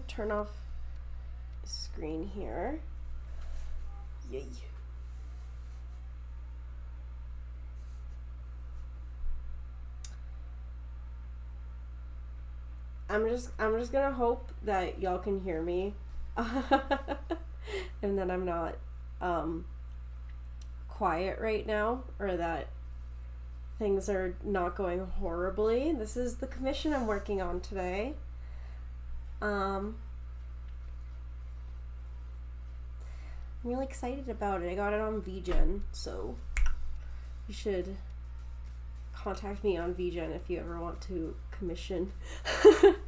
turn off the screen here. Yay. I'm just gonna hope that y'all can hear me. And that I'm not quiet right now, or that things are not going horribly. This is the commission I'm working on today. I'm really excited about it. I got it on VGen, so you should contact me on VGen if you ever want to commission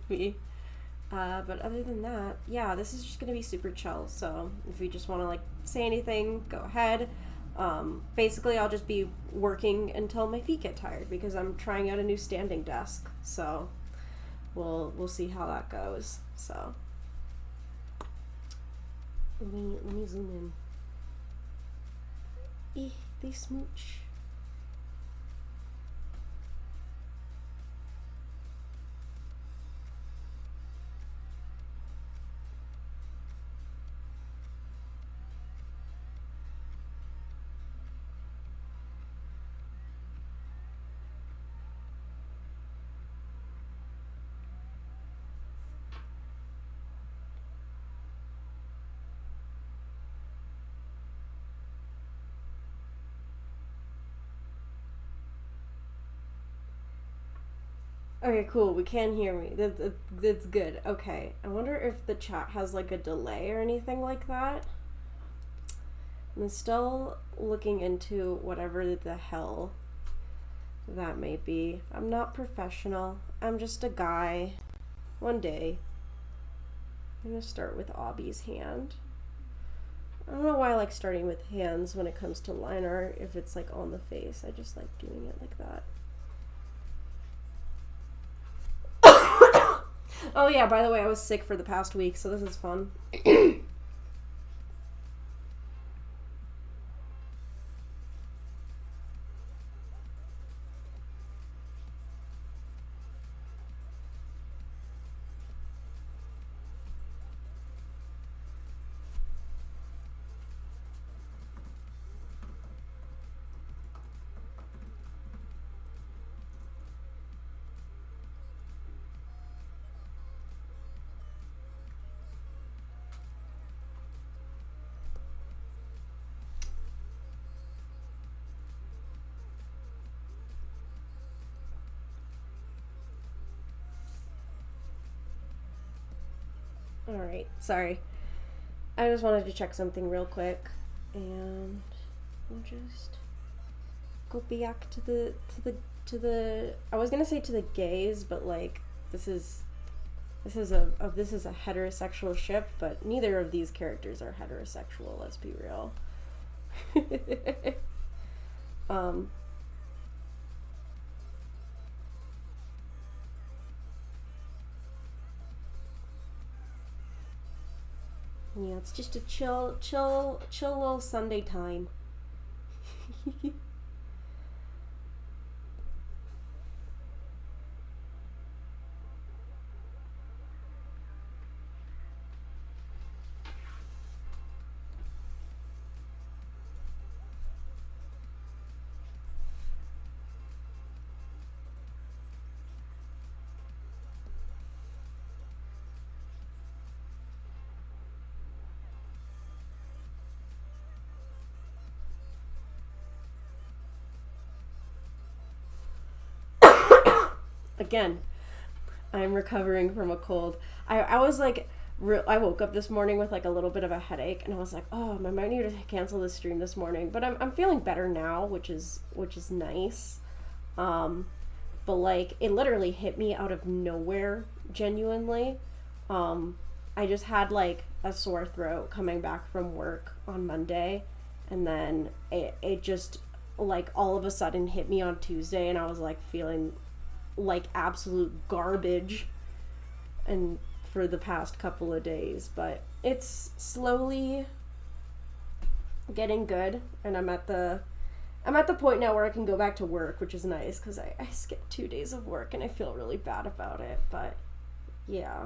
me. But other than that, yeah, this is just gonna be super chill. So if you just want to like say anything, go ahead. Basically, I'll just be working until my feet get tired because I'm trying out a new standing desk. So we'll see how that goes. So let me zoom in. They smooch. Okay, cool. We can hear me. That's good. Okay. I wonder if the chat has like a delay or anything like that. I'm still looking into whatever the hell that may be. I'm not professional. I'm just a guy. One day. I'm gonna start with Obby's hand. I don't know why I like starting with hands when it comes to line art if it's like on the face. I just like doing it like that. Oh yeah, by the way, I was sick for the past week, so this is fun. Alright, sorry. I just wanted to check something real quick, and we'll just go back to the I was gonna say to the gays, but like this is a heterosexual ship, but neither of these characters are heterosexual, let's be real. Yeah, it's just a chill little Sunday time. Again, I'm recovering from a cold. I was like, I woke up this morning with like a little bit of a headache, and I was like, oh, I might need to cancel this stream this morning. But I'm feeling better now, which is nice. But like it literally hit me out of nowhere, genuinely. I just had like a sore throat coming back from work on Monday, and then it just like all of a sudden hit me on Tuesday, and I was like feeling like absolute garbage and for the past couple of days, but it's slowly getting good, and I'm at the point now where I can go back to work, which is nice because I skipped 2 days of work and I feel really bad about it, but yeah.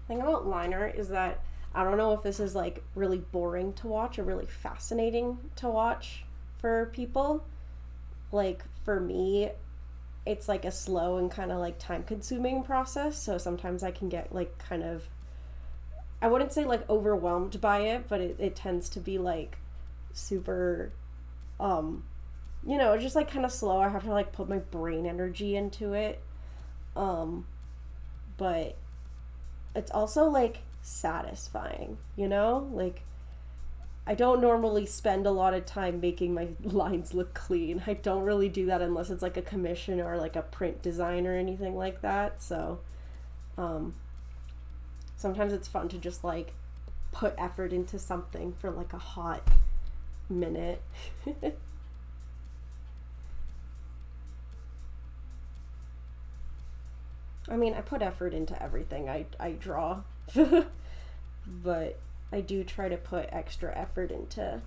thing about line art is that I don't know if this is like really boring to watch or really fascinating to watch for people. Like for me, it's like a slow and kind of like time consuming process. So sometimes I can get like kind of, I wouldn't say like overwhelmed by it, but it tends to be like super, just like kind of slow. I have to like put my brain energy into it. But it's also like satisfying, like I don't normally spend a lot of time making my lines look clean. I don't really do that unless it's like a commission or like a print design or anything like that. So sometimes it's fun to just like put effort into something for like a hot minute. I mean, I put effort into everything I draw, but I do try to put extra effort into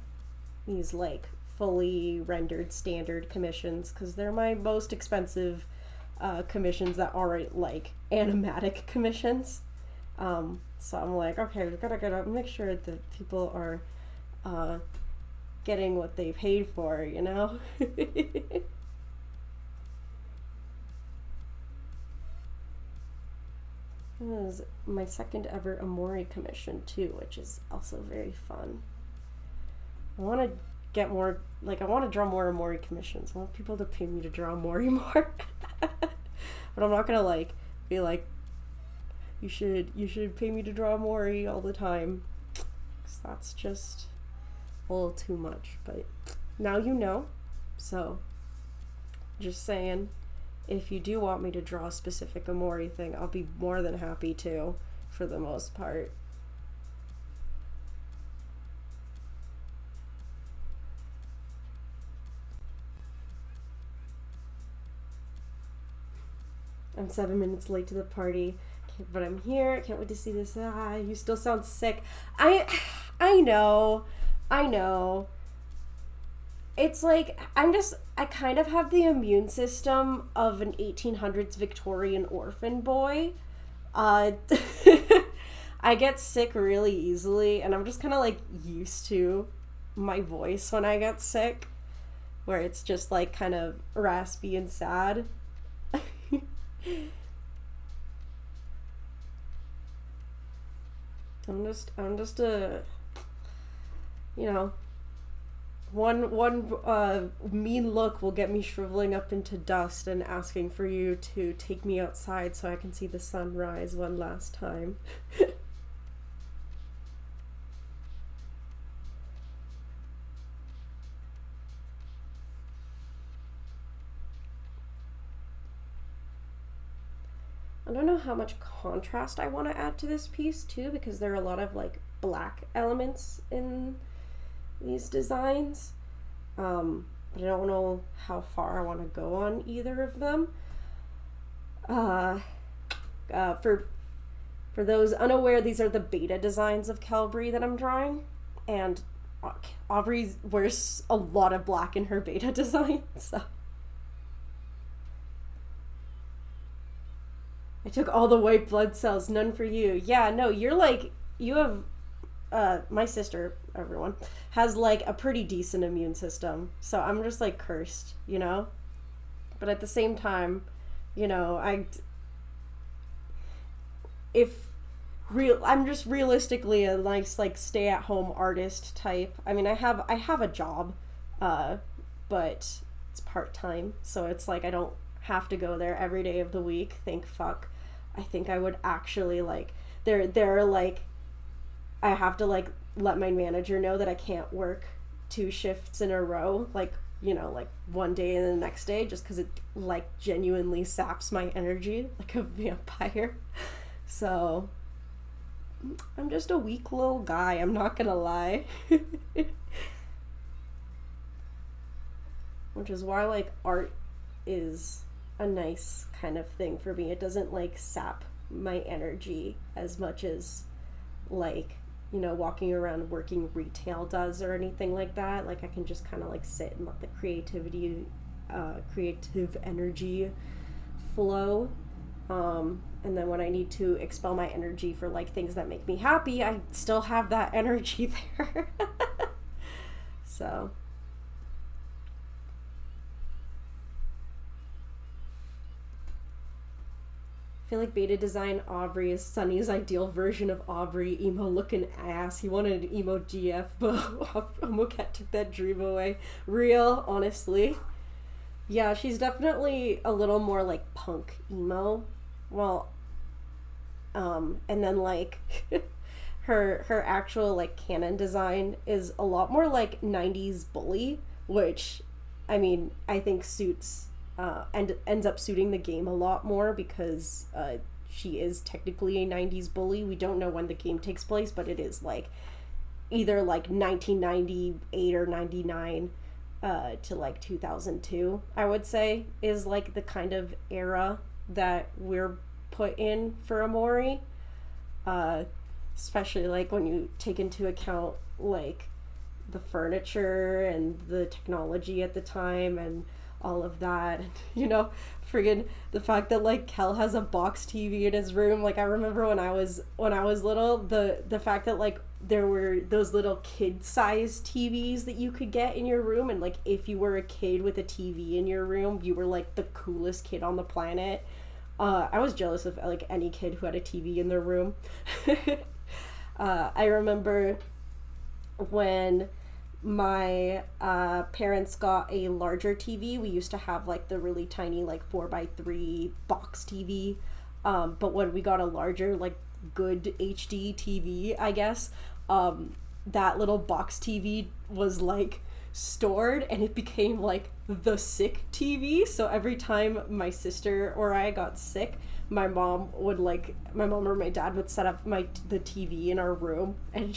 these like fully rendered standard commissions because they're my most expensive commissions that aren't like animatic commissions. So I'm like, okay, we've gotta make sure that people are getting what they paid for, This is my second ever Amori commission too, which is also very fun. I want to get more, like I want to draw more Amori commissions. I want people to pay me to draw Amori more. But I'm not gonna like be like, you should pay me to draw Amori all the time, because that's just a little too much. But now you know, so just saying. If you do want me to draw a specific Amori thing, I'll be more than happy to, for the most part. I'm 7 minutes late to the party, but I'm here. I can't wait to see this. You still sound sick. I know. It's like, I kind of have the immune system of an 1800s Victorian orphan boy. I get sick really easily, and I'm just kind of like used to my voice when I get sick, where it's just like kind of raspy and sad. I'm just a, one mean look will get me shriveling up into dust and asking for you to take me outside so I can see the sun rise one last time. I don't know how much contrast I want to add to this piece too, because there are a lot of like black elements in these designs, but I don't know how far I want to go on either of them. For those unaware, these are the beta designs of Kelbrey that I'm drawing, and Aubrey wears a lot of black in her beta design, so I took all the white blood cells, none for you. Yeah, no, you're like, you have my sister, everyone, has like a pretty decent immune system, so I'm just like cursed, but at the same time, I'm just realistically a nice like stay-at-home artist type. I mean, I have a job, but it's part-time, so it's like I don't have to go there every day of the week. Thank fuck. I think I would actually like, they're like, I have to like let my manager know that I can't work 2 shifts in a row, like, like one day and the next day, just because it like genuinely saps my energy like a vampire. So I'm just a weak little guy, I'm not gonna lie. Which is why like art is a nice kind of thing for me. It doesn't like sap my energy as much as like, walking around working retail does or anything like that. Like I can just kind of like sit and let the creative energy flow, and And then when I need to expel my energy for like things that make me happy, I still have that energy there. So I feel like beta design Aubrey is Sunny's ideal version of Aubrey, emo looking ass. He wanted an emo GF, but Homocat took that dream away. Real, honestly. Yeah, she's definitely a little more like punk emo. Well, and then like her actual like canon design is a lot more like 90s bully, which I mean I think suits and ends up suiting the game a lot more because she is technically a 90s bully. We don't know when the game takes place, but it is like either like 1998 or 99 to like 2002, I would say, is like the kind of era that we're put in for Amori. Especially like when you take into account like the furniture and the technology at the time and all of that. You know, friggin' the fact that like Kel has a box TV in his room. Like I remember when I was little, the fact that like there were those little kid-sized TVs that you could get in your room, and like if you were a kid with a TV in your room, you were like the coolest kid on the planet. I was jealous of like any kid who had a TV in their room. I remember when my parents got a larger TV. We used to have like the really tiny like 4x3 box TV, but when we got a larger like good HD TV, I guess, that little box TV was like stored and it became like the sick TV. So every time my sister or I got sick, my mom or my dad would set up the TV in our room, and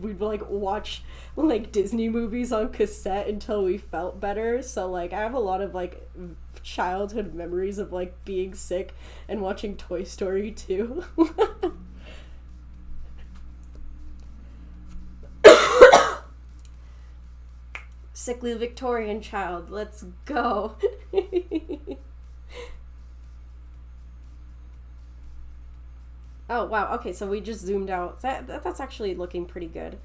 we'd like watch like Disney movies on cassette until we felt better. So like I have a lot of like childhood memories of like being sick and watching Toy Story 2. Sickly Victorian child, let's go. Oh wow, okay, so we just zoomed out. That's actually looking pretty good.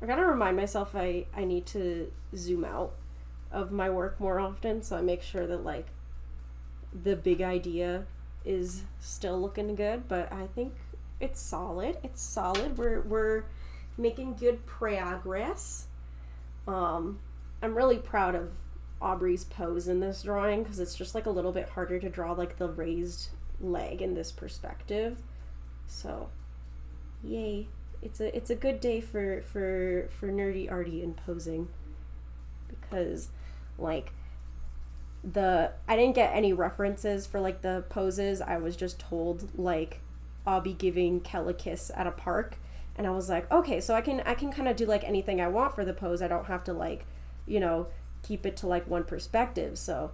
I gotta remind myself I need to zoom out of my work more often, so I make sure that like the big idea is still looking good, but I think it's solid. It's solid. We're making good progress. I'm really proud of Aubrey's pose in this drawing because it's just like a little bit harder to draw like the raised leg in this perspective. So, yay! It's a good day for Nerdy-arty and posing, because like I didn't get any references for like the poses. I was just told like I'll be giving Kel a kiss at a park, and I was like, okay, so I can kind of do like anything I want for the pose. I don't have to like, you know, keep it to like one perspective. So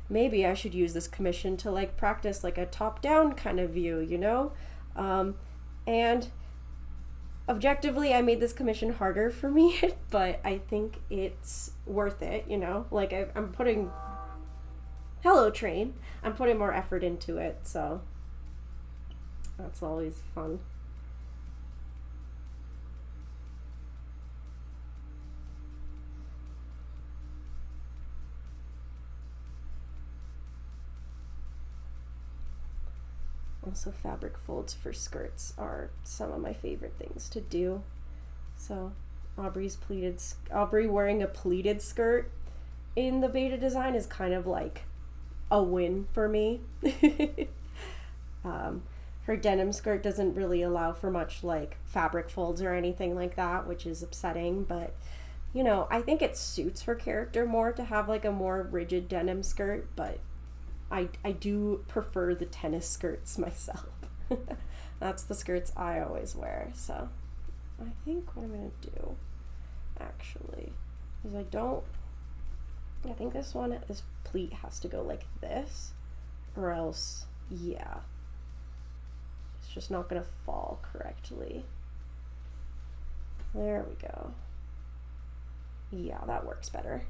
maybe I should use this commission to like practice like a top-down kind of view, you know? And objectively, I made this commission harder for me, but I think it's worth it, you know? Like I'm putting, hello train, I'm putting more effort into it, so that's always fun. Also, fabric folds for skirts are some of my favorite things to do. So Aubrey wearing a pleated skirt in the beta design is kind of like a win for me. Her denim skirt doesn't really allow for much like fabric folds or anything like that, which is upsetting, but you know, I think it suits her character more to have like a more rigid denim skirt, but I do prefer the tennis skirts myself. That's the skirts I always wear. So I think what I'm gonna do actually is I think this pleat has to go like this, or else yeah, it's just not gonna fall correctly. There we go. Yeah, that works better.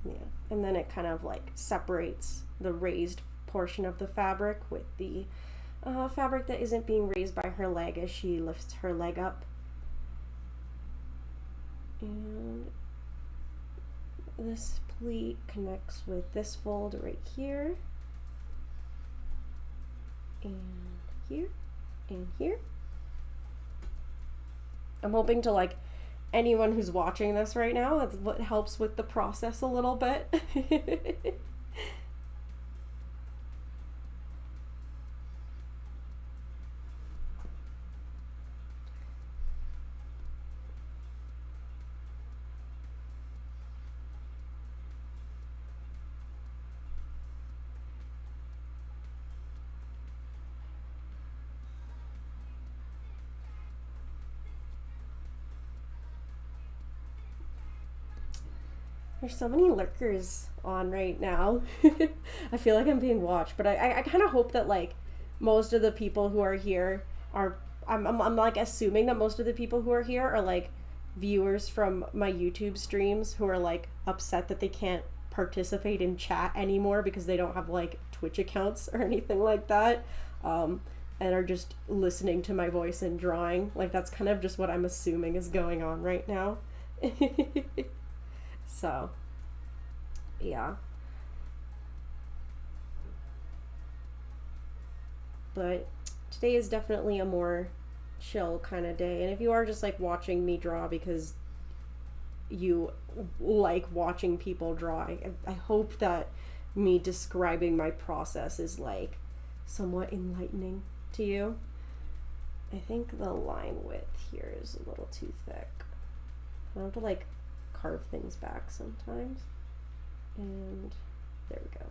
Yeah, and then it kind of like separates the raised portion of the fabric with the fabric that isn't being raised by her leg as she lifts her leg up. And this pleat connects with this fold right here, and here, and here. I'm hoping to like anyone who's watching this right now, that's what helps with the process a little bit. There's so many lurkers on right now. I feel like I'm being watched, but I kind of hope that like most of the people who are here are, I'm like assuming that most of the people who are here are like viewers from my YouTube streams who are like upset that they can't participate in chat anymore because they don't have like Twitch accounts or anything like that, and are just listening to my voice and drawing. Like that's kind of just what I'm assuming is going on right now. So, yeah. But today is definitely a more chill kind of day. And if you are just like watching me draw because you like watching people draw, I hope that me describing my process is like somewhat enlightening to you. I think the line width here is a little too thick. I have to like carve things back sometimes, and there we go.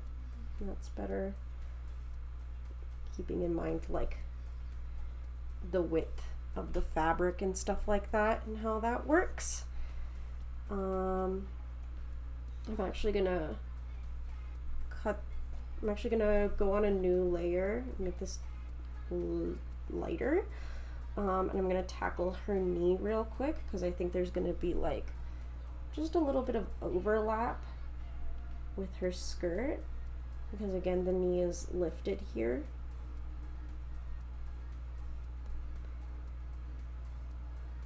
That's better, keeping in mind like the width of the fabric and stuff like that and how that works. I'm actually gonna go on a new layer, make this lighter, and I'm gonna tackle her knee real quick because I think there's gonna be like just a little bit of overlap with her skirt, because again the knee is lifted here.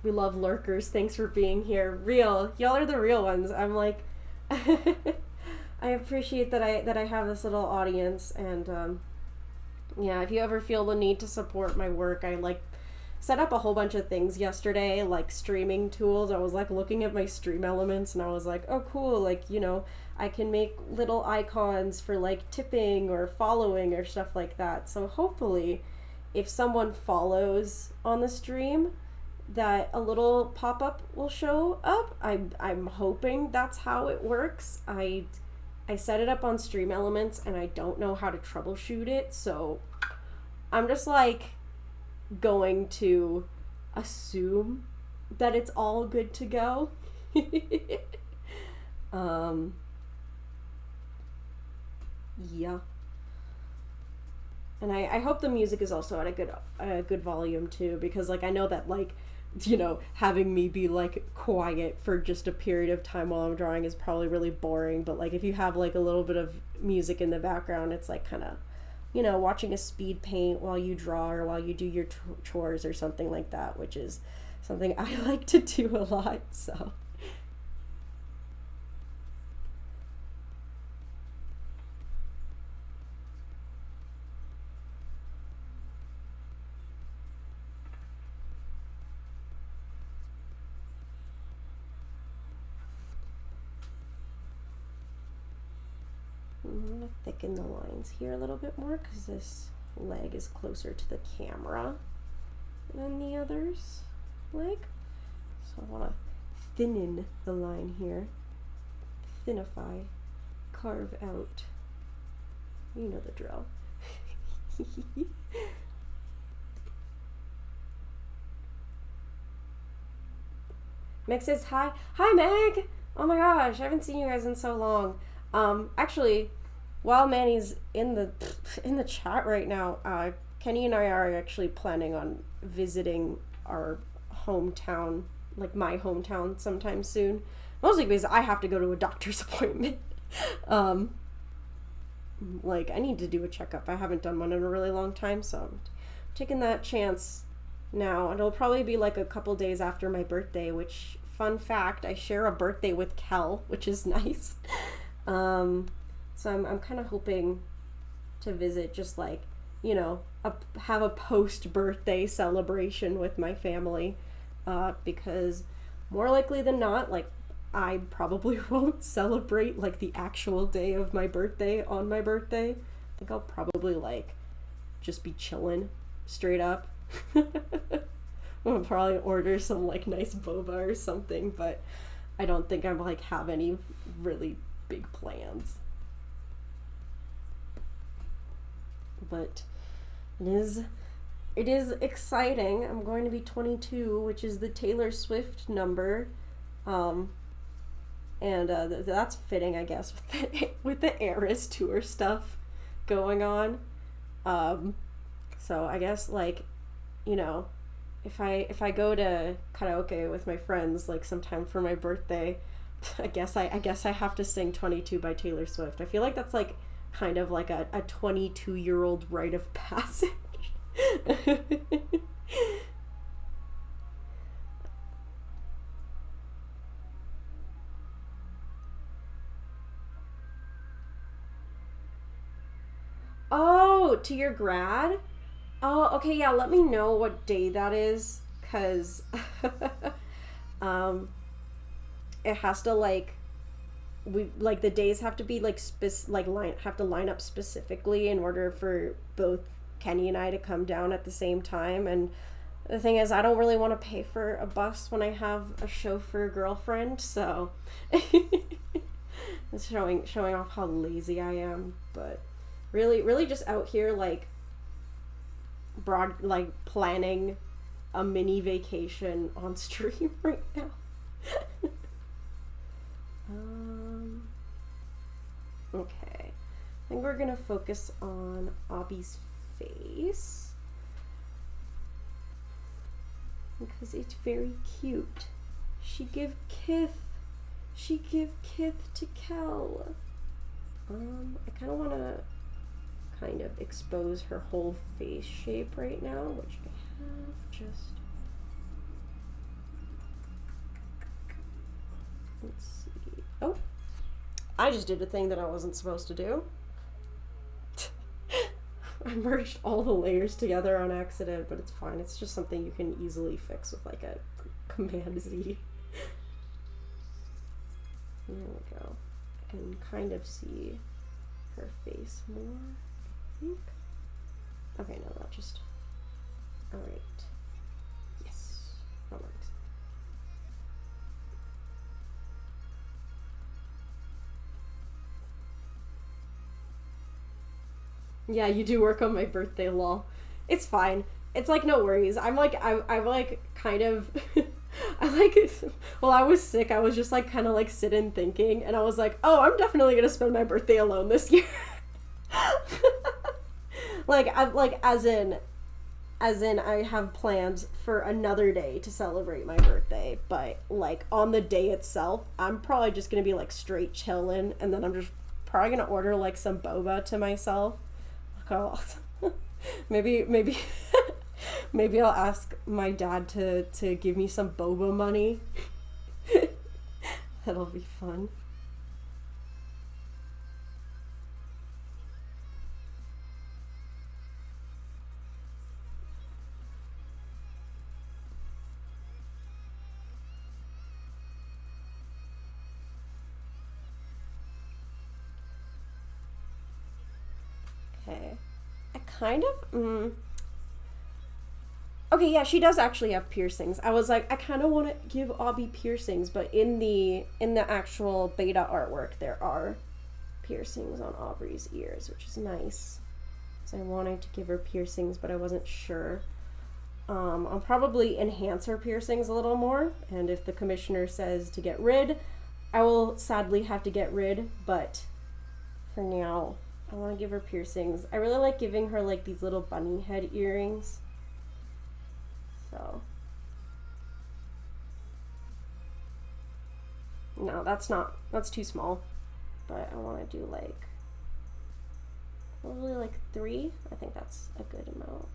We love lurkers, thanks for being here. Real, y'all are the real ones. I'm like I appreciate that I have this little audience, and yeah, if you ever feel the need to support my work, I like set up a whole bunch of things yesterday, like streaming tools. I was like looking at my stream elements and I was like, oh cool, like, you know, I can make little icons for like tipping or following or stuff like that. So hopefully if someone follows on the stream, that a little pop-up will show up. I'm hoping that's how it works. I set it up on stream elements and I don't know how to troubleshoot it, so I'm just like going to assume that it's all good to go. Yeah, and I hope the music is also at a good volume too, because like I know that like, you know, having me be like quiet for just a period of time while I'm drawing is probably really boring, but like if you have like a little bit of music in the background, it's like kind of, you know, watching a speed paint while you draw or while you do your chores or something like that, which is something I like to do a lot, so. I'm gonna thicken the lines here a little bit more because this leg is closer to the camera than the other's leg. So I want to thinnen the line here. Thinify. Carve out. You know the drill. Meg says hi. Hi Meg! Oh my gosh, I haven't seen you guys in so long. Actually, while Manny's in the chat right now, Kenny and I are actually planning on visiting our hometown like my hometown sometime soon. Mostly because I have to go to a doctor's appointment. Like, I need to do a checkup. I haven't done one in a really long time, so I'm taking that chance now. And it'll probably be like a couple days after my birthday, which, fun fact, I share a birthday with Kel, which is nice. So I'm kind of hoping to visit, just like, you know, have a post-birthday celebration with my family, because more likely than not, like, I probably won't celebrate like the actual day of my birthday on my birthday. I think I'll probably like just be chilling straight up. I'll probably order some like nice boba or something, but I don't think I'm like have any really big plans. But it is exciting. I'm going to be 22, which is the Taylor Swift number. And that's fitting, I guess, with the Eras tour stuff going on. So I guess, like, you know, if I go to karaoke with my friends like sometime for my birthday, I guess I have to sing 22 by Taylor Swift. I feel like that's like kind of like a 22-year-old rite of passage. Oh, to your grad? Oh, okay, yeah, let me know what day that is, because it has to, like, the days have to be, like, have to line up specifically in order for both Kenny and I to come down at the same time, and the thing is, I don't really want to pay for a bus when I have a chauffeur girlfriend, so it's showing off how lazy I am, but really just out here, like, planning a mini vacation on stream right now. Okay. I think we're gonna focus on Abby's face, because it's very cute. She give kith to Kel. I kind of want to kind of expose her whole face shape right now, which I have just... Let's see. Oh! I just did a thing that I wasn't supposed to do. I merged all the layers together on accident, but it's fine. It's just something you can easily fix with like a Command Z. There we go. I can kind of see her face more, I think. Okay, no, that just... Alright. Yes. That works. Yeah, you do work on my birthday, lol. It's fine. It's like, no worries. I'm like kind of... I like it. While I was sick, I was just like kind of like sitting thinking, and I was like, oh, I'm definitely gonna spend my birthday alone this year. As in I have plans for another day to celebrate my birthday, but like on the day itself, I'm probably just gonna be like straight chilling, and then I'm just probably gonna order like some boba to myself. Oh, maybe maybe I'll ask my dad to give me some boba money. That'll be fun. Okay. I kind of... Okay, yeah, she does actually have piercings. I was like, I kind of want to give Abby piercings, but in the actual beta artwork, there are piercings on Aubrey's ears, which is nice. So I wanted to give her piercings, but I wasn't sure. I'll probably enhance her piercings a little more, and if the commissioner says to get rid, I will sadly have to get rid, but for now, I want to give her piercings. I really like giving her like these little bunny head earrings. So No, that's too small. But I want to do like, probably like 3. I think that's a good amount.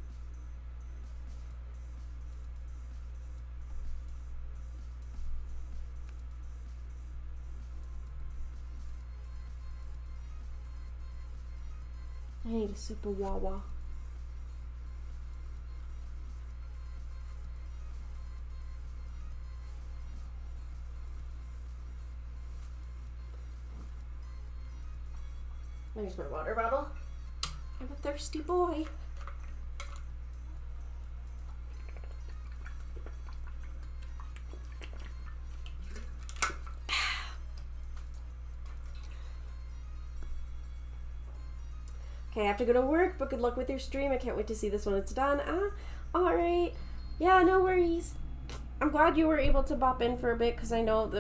I need a super wah-wah. There's my water bottle. I'm a thirsty boy. Okay, I have to go to work, but good luck with your stream. I can't wait to see this when it's done. Alright. Yeah, no worries. I'm glad you were able to bop in for a bit, because I know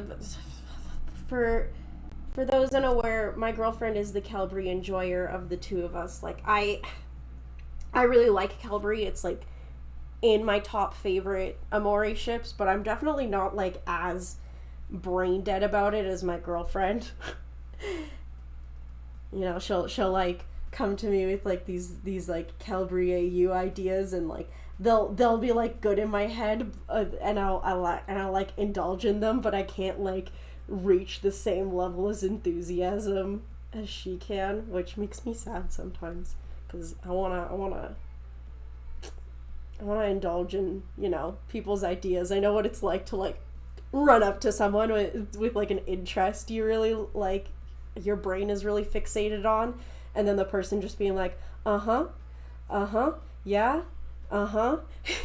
for those unaware, my girlfriend is the Kelbrey enjoyer of the two of us. Like, I really like Kelbrey. It's, like, in my top favorite Amore ships, but I'm definitely not, like, as brain dead about it as my girlfriend. You know, she'll, like, come to me with, like, these like, Kelbrey AU ideas, and, like, they'll be, like, good in my head, and I'll, like, indulge in them, but I can't, like, reach the same level as enthusiasm as she can, which makes me sad sometimes, because I wanna indulge in, you know, people's ideas. I know what it's like to, like, run up to someone with like an interest you really like, your brain is really fixated on, and then the person just being like, yeah,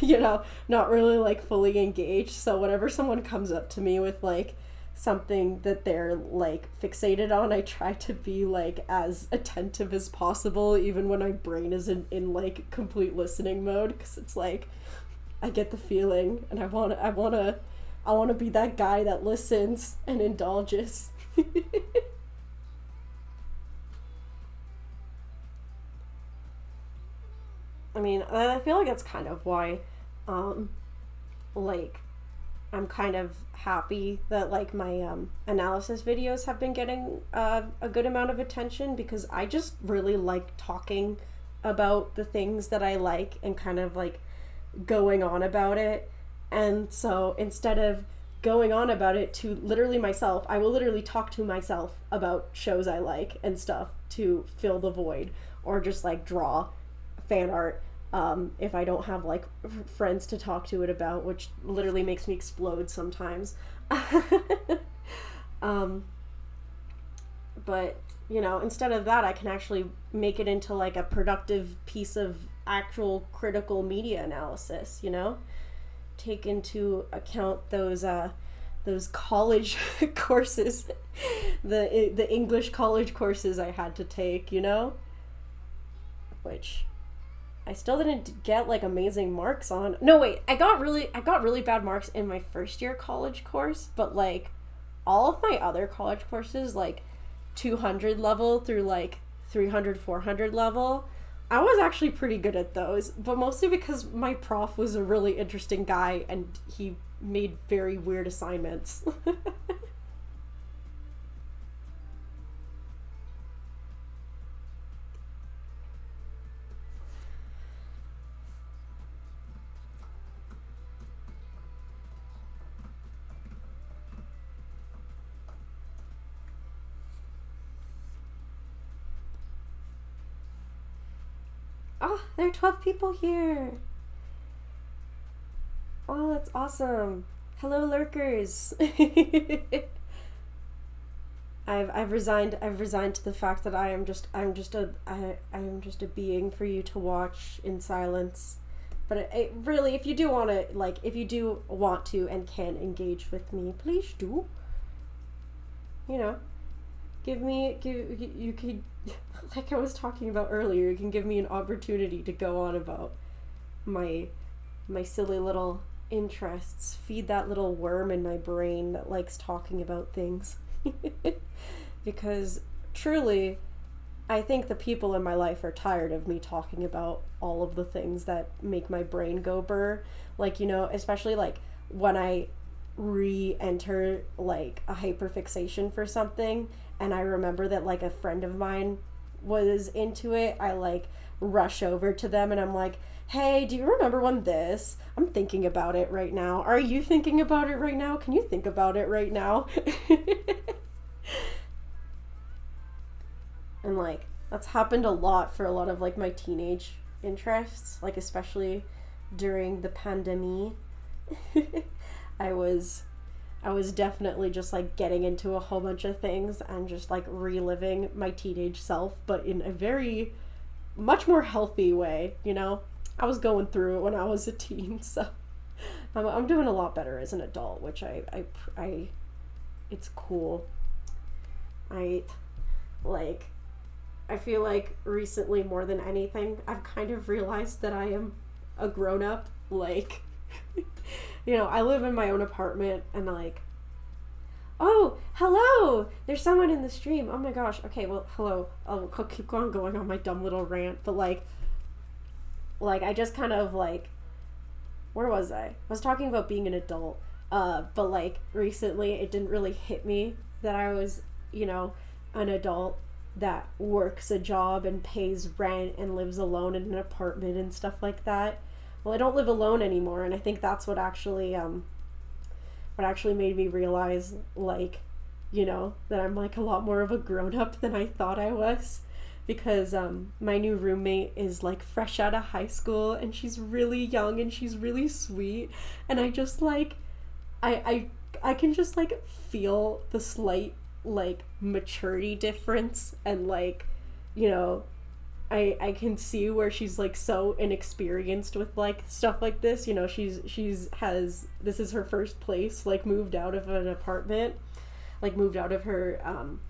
you know, not really, like, fully engaged. So whenever someone comes up to me with, like, something that they're, like, fixated on, I try to be, like, as attentive as possible, even when my brain is in like, complete listening mode, because it's like, I get the feeling, and I wanna be that guy that listens and indulges. I mean, I feel like that's kind of why, like, I'm kind of happy that, like, my analysis videos have been getting a good amount of attention, because I just really like talking about the things that I like and kind of, like, going on about it. And so instead of going on about it to literally myself, I will literally talk to myself about shows I like and stuff to fill the void, or just, like, draw fan art if I don't have, like, friends to talk to it about, which literally makes me explode sometimes. But, you know, instead of that, I can actually make it into, like, a productive piece of actual critical media analysis, you know? Take into account those college courses, the English college courses I had to take, you know? Which I still didn't get, like, amazing marks on. No, wait, I got really bad marks in my first year college course, but, like, all of my other college courses, like 200 level through, like, 300, 400 level, I was actually pretty good at those, but mostly because my prof was a really interesting guy and he made very weird assignments. Oh, there are 12 people here. Oh, that's awesome. Hello, lurkers. I've resigned to the fact that I'm just a being for you to watch in silence. But it really, if you do want to and can engage with me, please do. You know, you could, like I was talking about earlier, you can give me an opportunity to go on about my silly little interests, feed that little worm in my brain that likes talking about things. Because truly, I think the people in my life are tired of me talking about all of the things that make my brain go burr. Like, you know, especially, like, when I re-enter like a hyperfixation for something, and I remember that like a friend of mine was into it, I like rush over to them and I'm like, hey, do you remember when this? I'm thinking about it right now. Are you thinking about it right now? Can you think about it right now? And like that's happened a lot for a lot of like my teenage interests, like especially during the pandemic. I was definitely just like getting into a whole bunch of things and just like reliving my teenage self, but in a very much more healthy way, you know? I was going through it when I was a teen, so I'm doing a lot better as an adult, which I it's cool. I feel like recently more than anything, I've kind of realized that I am a grown-up, like, you know, I live in my own apartment and like, oh, hello, there's someone in the stream. Oh my gosh. Okay, well, hello. I'll keep on going on my dumb little rant, but like I just kind of like, where was I? I was talking about being an adult, but like recently it didn't really hit me that I was, you know, an adult that works a job and pays rent and lives alone in an apartment and stuff like that. Well, I don't live alone anymore, and I think that's what actually made me realize, like, you know, that I'm like a lot more of a grown-up than I thought I was, because my new roommate is like fresh out of high school and she's really young and she's really sweet, and I just like I can just like feel the slight like maturity difference, and like, you know, I can see where she's like so inexperienced with like stuff like this, you know, this is her first place, like moved out of an apartment, like moved out of her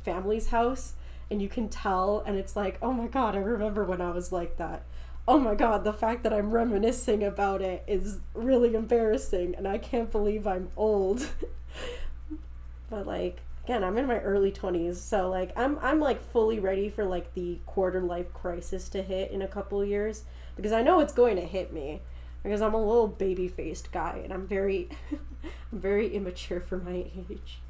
family's house, and you can tell, and it's like, oh my god, I remember when I was like that. Oh my god, the fact that I'm reminiscing about it is really embarrassing, and I can't believe I'm old. But like, again, I'm in my early 20s, so like I'm like fully ready for like the quarter life crisis to hit in a couple years, because I know it's going to hit me, because I'm a little baby-faced guy and I'm very I'm very immature for my age.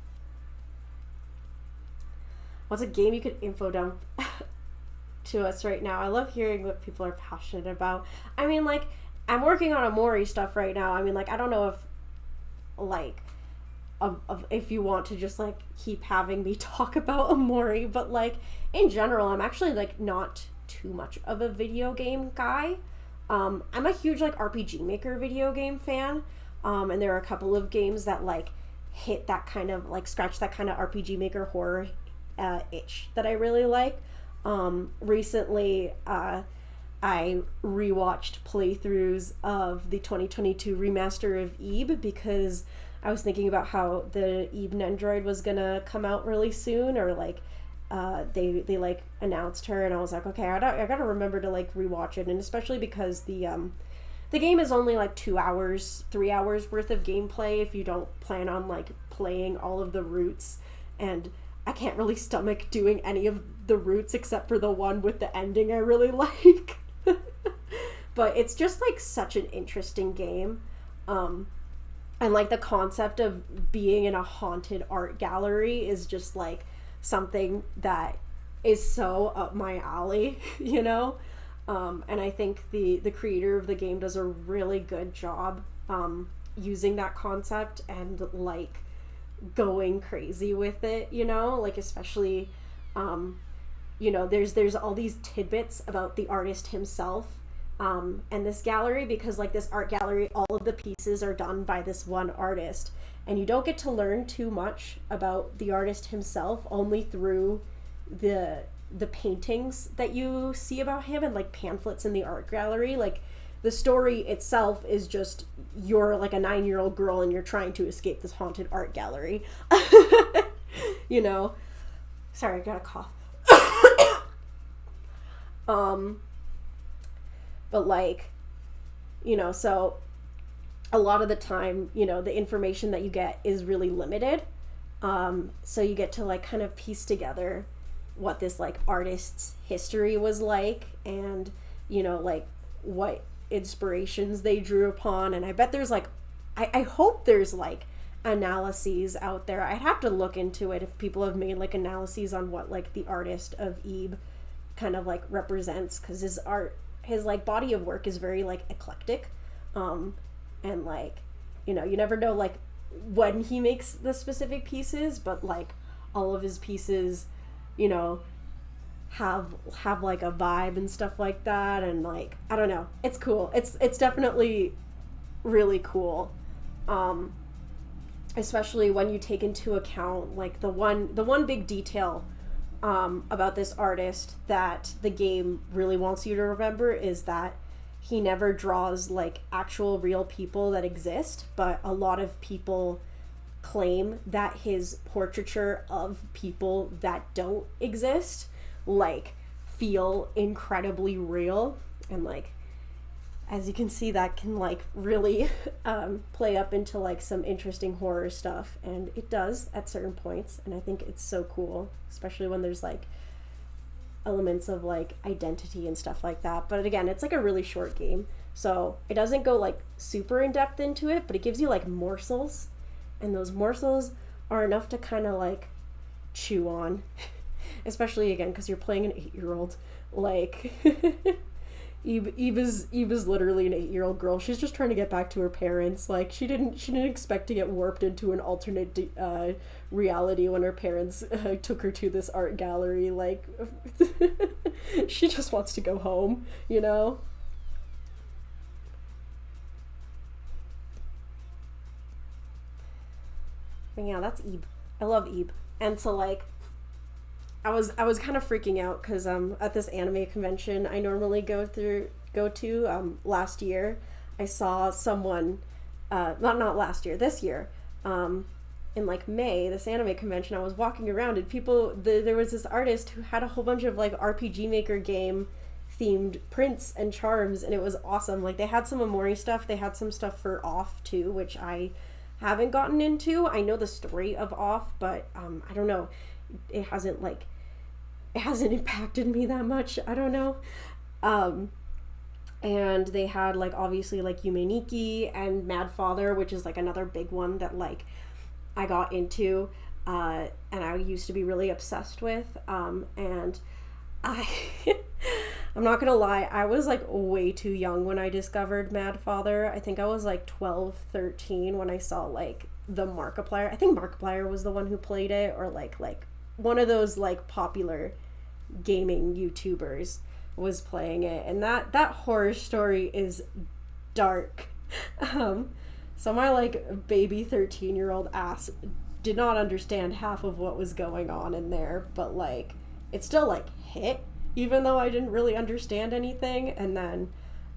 What's a game you could info dump to us right now? I love hearing what people are passionate about. I mean, like, I'm working on Amori stuff right now. I mean, like, I don't know if like if you want to just like keep having me talk about Amori, but like in general, I'm actually like not too much of a video game guy. I'm a huge like RPG Maker video game fan, and there are a couple of games that like hit that kind of like scratch that kind of RPG Maker horror itch that I really like. Recently I rewatched playthroughs of the 2022 remaster of Eve, because I was thinking about how the Eve Nendroid was gonna come out really soon, or like they like announced her, and I was like, okay, I gotta remember to like rewatch it, and especially because the game is only like 3 hours worth of gameplay if you don't plan on like playing all of the routes, and I can't really stomach doing any of the routes except for the one with the ending I really like. But it's just like such an interesting game. And like the concept of being in a haunted art gallery is just like something that is so up my alley, you know? And I think the creator of the game does a really good job using that concept and like going crazy with it, you know? Like especially, you know, there's all these tidbits about the artist himself and this gallery, because like this art gallery, all of the pieces are done by this one artist, and you don't get to learn too much about the artist himself, only through the paintings that you see about him and like pamphlets in the art gallery. Like the story itself is just you're like a 9-year-old girl and you're trying to escape this haunted art gallery. You know, sorry, I got a cough. But like, you know, so a lot of the time, you know, the information that you get is really limited. So you get to like kind of piece together what this like artist's history was like, and, you know, like what inspirations they drew upon. And I bet there's like, I hope there's like analyses out there. I'd have to look into it if people have made like analyses on what like the artist of Ebe kind of like represents, because his like body of work is very like eclectic, and like, you know, you never know like when he makes the specific pieces, but like all of his pieces, you know, have like a vibe and stuff like that, and like, I don't know, it's cool. It's definitely really cool, especially when you take into account like the one big detail about this artist that the game really wants you to remember is that he never draws like actual real people that exist, but a lot of people claim that his portraiture of people that don't exist like feel incredibly real, and like, as you can see, that can like really play up into like some interesting horror stuff, and it does at certain points, and I think it's so cool, especially when there's like elements of like identity and stuff like that. But again, it's like a really short game, so it doesn't go like super in depth into it, but it gives you like morsels, and those morsels are enough to kind of like chew on, especially again because you're playing an 8-year-old. Like Eva's literally an 8-year-old girl. She's just trying to get back to her parents. Like she didn't expect to get warped into an alternate reality when her parents took her to this art gallery. Like she just wants to go home, you know. But yeah, that's Ebe. I love Ebe. And so like I was kind of freaking out because at this anime convention I normally go to last year, I saw someone not last year, this year, in like May, this anime convention. I was walking around and there was this artist who had a whole bunch of like RPG Maker game themed prints and charms, and it was awesome. Like they had some Amori stuff, they had some stuff for Off too, which I haven't gotten into. I know the story of Off, but I don't know, it hasn't impacted me that much. I don't know. And they had like obviously like Yume Nikki and Mad Father, which is like another big one that like I got into and I used to be really obsessed with, and I I'm not gonna lie, I was like way too young when I discovered Mad Father. I think I was like 12, 13 when I saw like the Markiplier. I think Markiplier was the one who played it, or like one of those like popular gaming YouTubers was playing it, and that horror story is dark. So my like baby 13-year-old ass did not understand half of what was going on in there, but like it still like hit, even though I didn't really understand anything. And then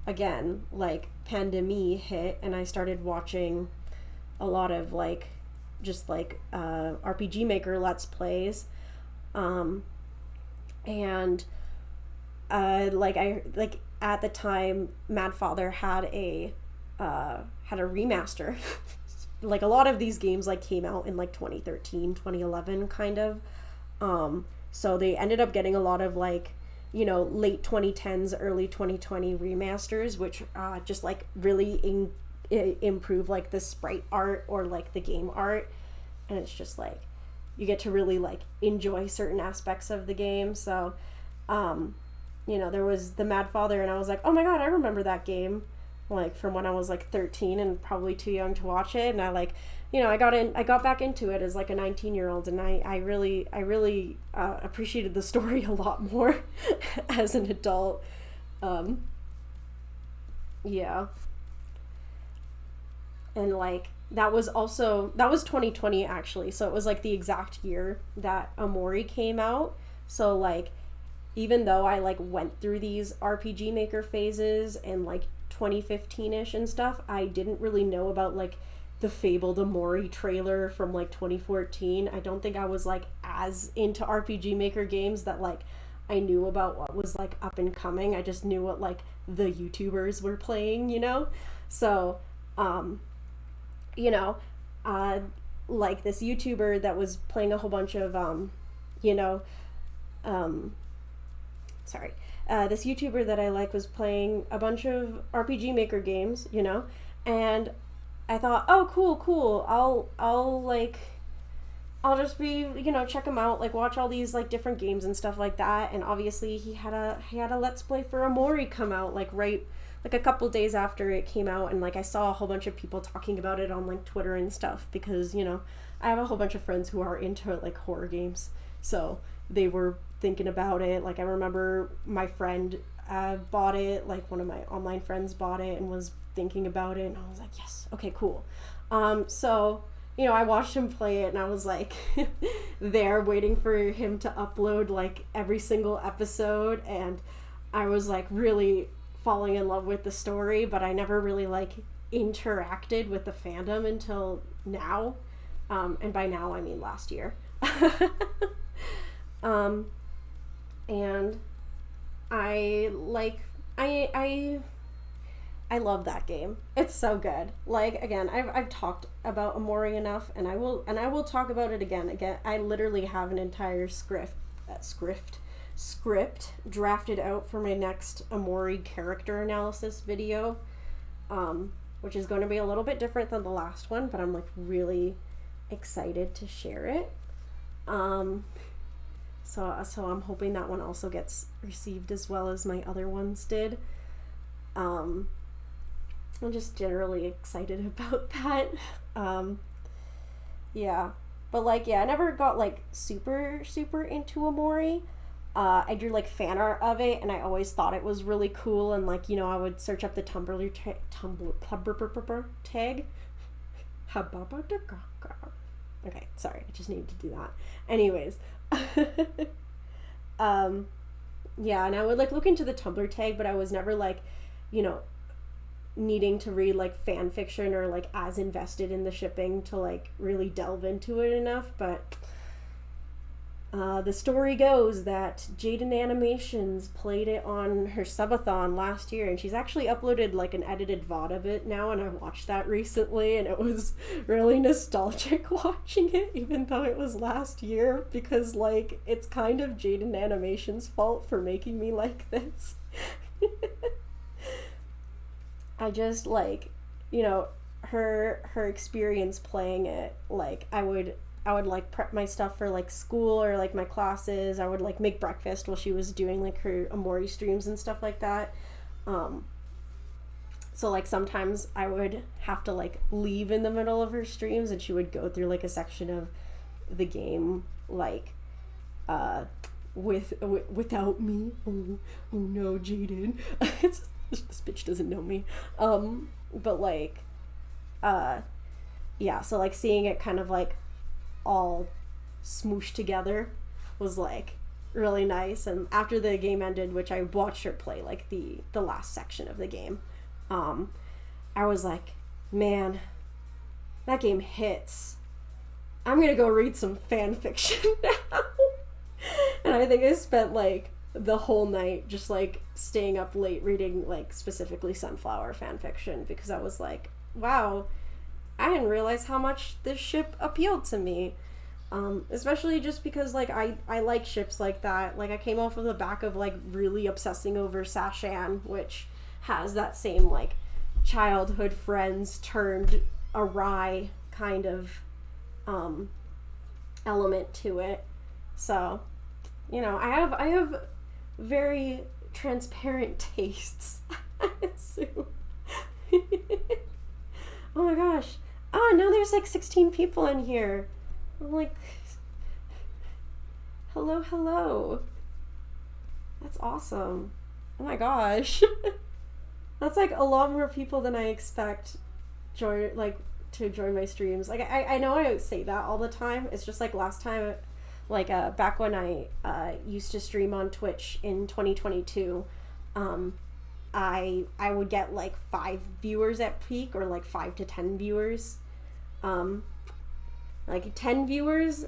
again, like pandemic hit, and I started watching a lot of like just like RPG Maker Let's Plays, and like at the time Mad Father had a remaster. Like a lot of these games like came out in like 2013, 2011 kind of, so they ended up getting a lot of like, you know, late 2010s early 2020 remasters, which just like really improve like the sprite art or like the game art, and it's just like you get to really like enjoy certain aspects of the game. So you know, there was the Mad Father, and I was like, oh my god, I remember that game, like from when I was like 13 and probably too young to watch it. And I like, you know, I got back into it as like a 19-year-old, and I really appreciated the story a lot more as an adult. Yeah. And like that was 2020 actually, so it was like the exact year that Amori came out. So like even though I like went through these RPG Maker phases and like 2015ish and stuff, I didn't really know about like the fabled Amori trailer from like 2014. I don't think I was like as into RPG Maker games that like I knew about what was like up and coming. I just knew what like the YouTubers were playing, you know? So you know, like this YouTuber that was playing a whole bunch of this YouTuber that I like was playing a bunch of RPG Maker games, you know, and I thought, oh, cool. I'll like, I'll just be, check him out, like watch all these like different games and stuff like that. And obviously he had a Let's Play for Amori come out like right like a couple days after it came out, and like I saw a whole bunch of people talking about it on like Twitter and stuff because I have a whole bunch of friends who are into like horror games, so they were thinking about it. Like I remember my friend bought it, like one of my online friends bought it and was thinking about it, and I was like, yes, okay, cool. So I watched him play it, and I was like there waiting for him to upload like every single episode, and I was like really falling in love with the story, but I never really like interacted with the fandom until now, and by now I mean last year. And I love that game. It's so good. Like, again, I've talked about Amori enough, and I will talk about it again. I literally have an entire script drafted out for my next Amori character analysis video, which is going to be a little bit different than the last one, but I'm like really excited to share it. So I'm hoping that one also gets received as well as my other ones did. I'm just generally excited about that. Yeah. But like, yeah, I never got like super into Amori. I drew like fan art of it, and I always thought it was really cool, and like, I would search up the Tumblr tag. Okay, sorry, I just needed to do that. Anyways. Yeah, and I would like look into the Tumblr tag, but I was never like, needing to read like fan fiction or like as invested in the shipping to like really delve into it enough. But the story goes that Jaden Animations played it on her subathon last year, and she's actually uploaded like an edited VOD of it now, and I watched that recently, and it was really nostalgic watching it, even though it was last year, because like it's kind of Jaden Animations' fault for making me like this. I just like, her experience playing it, like I would like prep my stuff for like school or like my classes. I would like make breakfast while she was doing like her Amori streams and stuff like that. So like sometimes I would have to like leave in the middle of her streams, and she would go through like a section of the game like without me. Oh no, Jaden. This bitch doesn't know me. But like yeah, so like seeing it kind of like all smooshed together was like really nice. And after the game ended, which I watched her play like the last section of the game, I was like, man, that game hits. I'm gonna go read some fan fiction now. And I think I spent like the whole night just like staying up late reading like specifically Sunflower fan fiction, because I was like, wow, I didn't realize how much this ship appealed to me. Especially just because like I like ships like that. Like I came off of the back of like really obsessing over Sashan, which has that same like childhood friends turned awry kind of element to it. So, I have very transparent tastes, I assume. Oh my gosh. Oh, now there's like 16 people in here. I'm like, hello. That's awesome. Oh my gosh. That's like a lot more people than I expect to join my streams. Like I know I say that all the time. It's just like last time, like back when I used to stream on Twitch in 2022, I would get like 5 viewers at peak, or like 5 to 10 viewers. Like 10 viewers,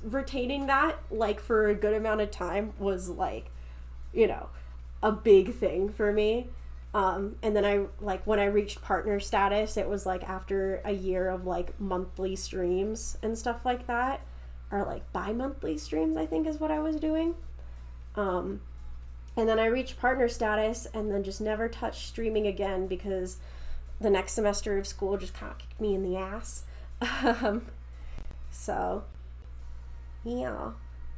retaining that like for a good amount of time was like, a big thing for me. And then I like when I reached partner status, it was like after a year of like monthly streams and stuff like that, or like bi-monthly streams, I think is what I was doing. And then I reached partner status and then just never touched streaming again, because the next semester of school just kind of kicked me in the ass. Um, so, yeah.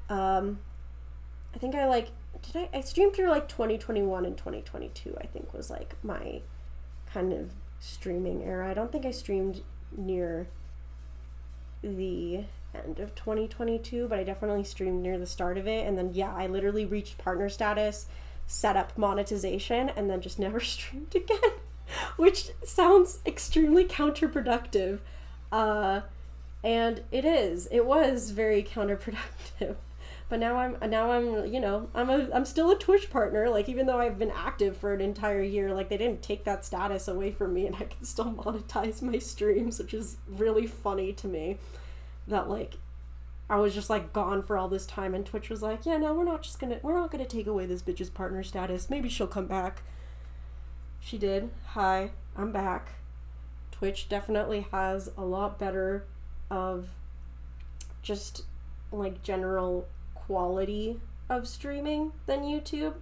I think I streamed through like 2021 and 2022, I think was like my kind of streaming era. I don't think I streamed near the end of 2022, but I definitely streamed near the start of it. And then, yeah, I literally reached partner status, set up monetization, and then just never streamed again, which sounds extremely counterproductive. And it was very counterproductive. But now I'm still a Twitch partner. Like, even though I've been active for an entire year, like, they didn't take that status away from me, and I can still monetize my streams, which is really funny to me. That, like, I was just, like, gone for all this time, and Twitch was like, yeah, no, we're not gonna take away this bitch's partner status. Maybe she'll come back. She did. Hi, I'm back. Twitch definitely has a lot better of just, like, general quality of streaming than YouTube,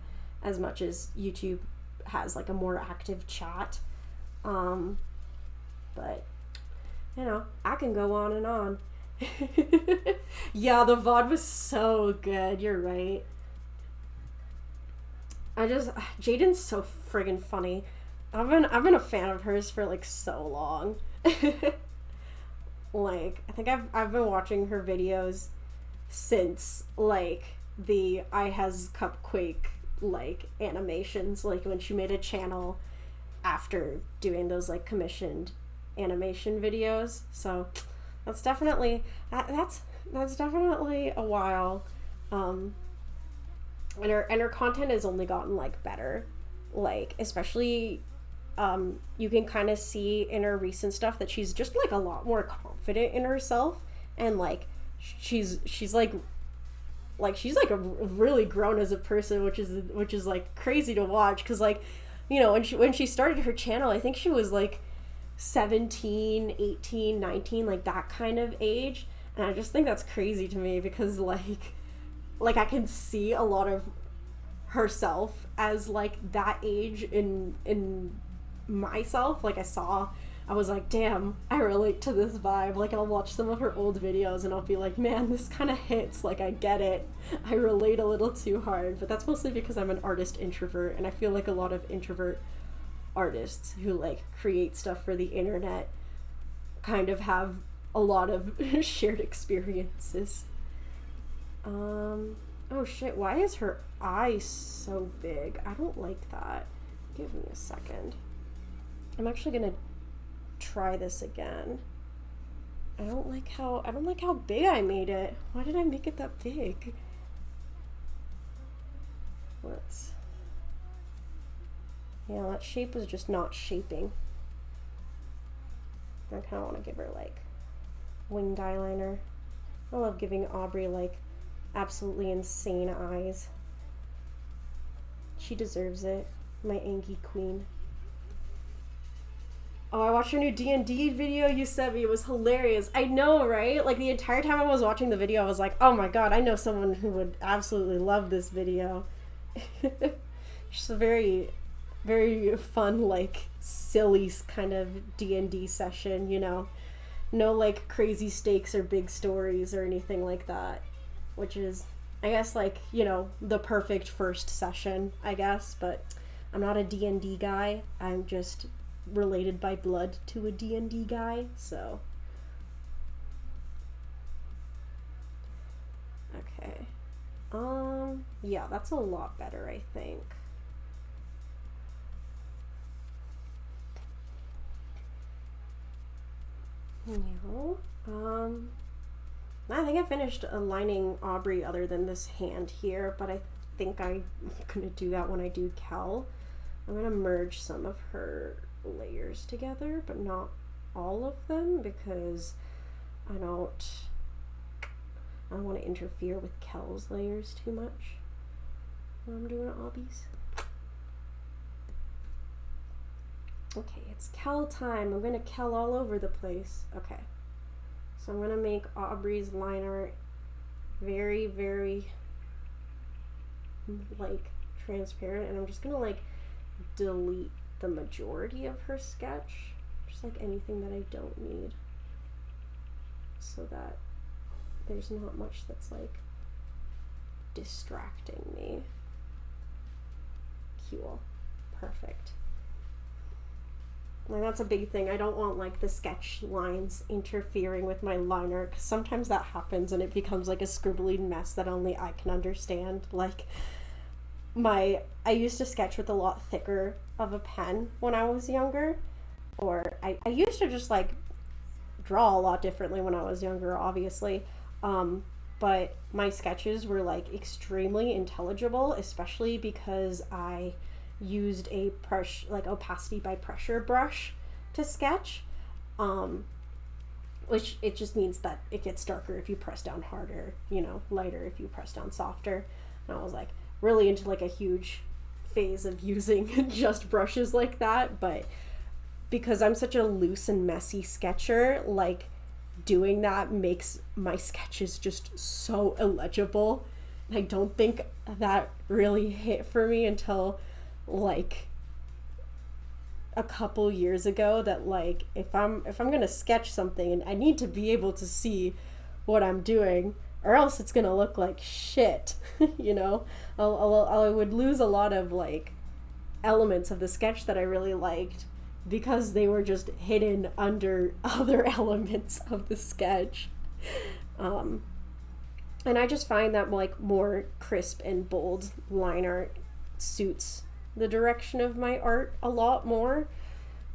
as much as YouTube has like a more active chat. But I can go on and on. Yeah, the VOD was so good, you're right. Jaden's so friggin' funny. I've been a fan of hers for like so long. Like, I think I've been watching her videos since like the I Has Cupquake like animations, like when she made a channel after doing those like commissioned animation videos. So that's definitely that's definitely a while. And her content has only gotten like better, like especially you can kind of see in her recent stuff that she's just like a lot more confident in herself, and like she's really grown as a person, which is like crazy to watch, because like when she started her channel, I think she was like 17, 18, 19, like that kind of age, and I just think that's crazy to me, because like I can see a lot of herself as like that age in myself. Like I was like, damn, I relate to this vibe. Like, I'll watch some of her old videos and I'll be like, man, this kind of hits. Like, I get it. I relate a little too hard. But that's mostly because I'm an artist introvert, and I feel like a lot of introvert artists who like create stuff for the internet kind of have a lot of shared experiences. Oh shit, why is her eye so big? I don't like that. Give me a second. I'm actually gonna try this again. I don't like how big I made it. Why did I make it that big? Yeah, that shape was just not shaping. I kind of want to give her like winged eyeliner. I love giving Aubrey like absolutely insane eyes. She deserves it. My Angie queen. Oh, I watched your new D&D video you sent me. It was hilarious. I know, right? Like, the entire time I was watching the video, I was like, oh my god, I know someone who would absolutely love this video. Just a very, very fun, like, silly kind of D&D session, No, like, crazy stakes or big stories or anything like that. Which is, I guess, like, the perfect first session, I guess. But I'm not a D&D guy. I'm just related by blood to a D&D guy, so. Okay. Yeah, that's a lot better, I think. I think I finished aligning Aubrey other than this hand here, but I think I'm gonna do that when I do Kel. I'm gonna merge some of her layers together, but not all of them, because I don't want to interfere with Kel's layers too much when I'm doing obbies. Okay, it's Kel time. I'm gonna Kel all over the place. Okay, so I'm gonna make Aubrey's liner very, very like transparent, and I'm just gonna like delete the majority of her sketch, just like anything that I don't need, so that there's not much that's like distracting me. Cool. Perfect. Like, that's a big thing. I don't want like the sketch lines interfering with my liner, because sometimes that happens and it becomes like a scribbly mess that only I can understand. Like, I used to sketch with a lot thicker of a pen when I was younger, or I used to just like draw a lot differently when I was younger, obviously, but my sketches were like extremely intelligible, especially because I used a like opacity by pressure brush to sketch, which it just means that it gets darker if you press down harder, you know, lighter if you press down softer. And I was like really into like a huge phase of using just brushes like that, but because I'm such a loose and messy sketcher, like doing that makes my sketches just so illegible. And I don't think that really hit for me until like a couple years ago, that like if I'm gonna sketch something and I need to be able to see what I'm doing, or else it's gonna look like shit. You know, I would lose a lot of like elements of the sketch that I really liked because they were just hidden under other elements of the sketch. And I just find that like more crisp and bold liner suits the direction of my art a lot more.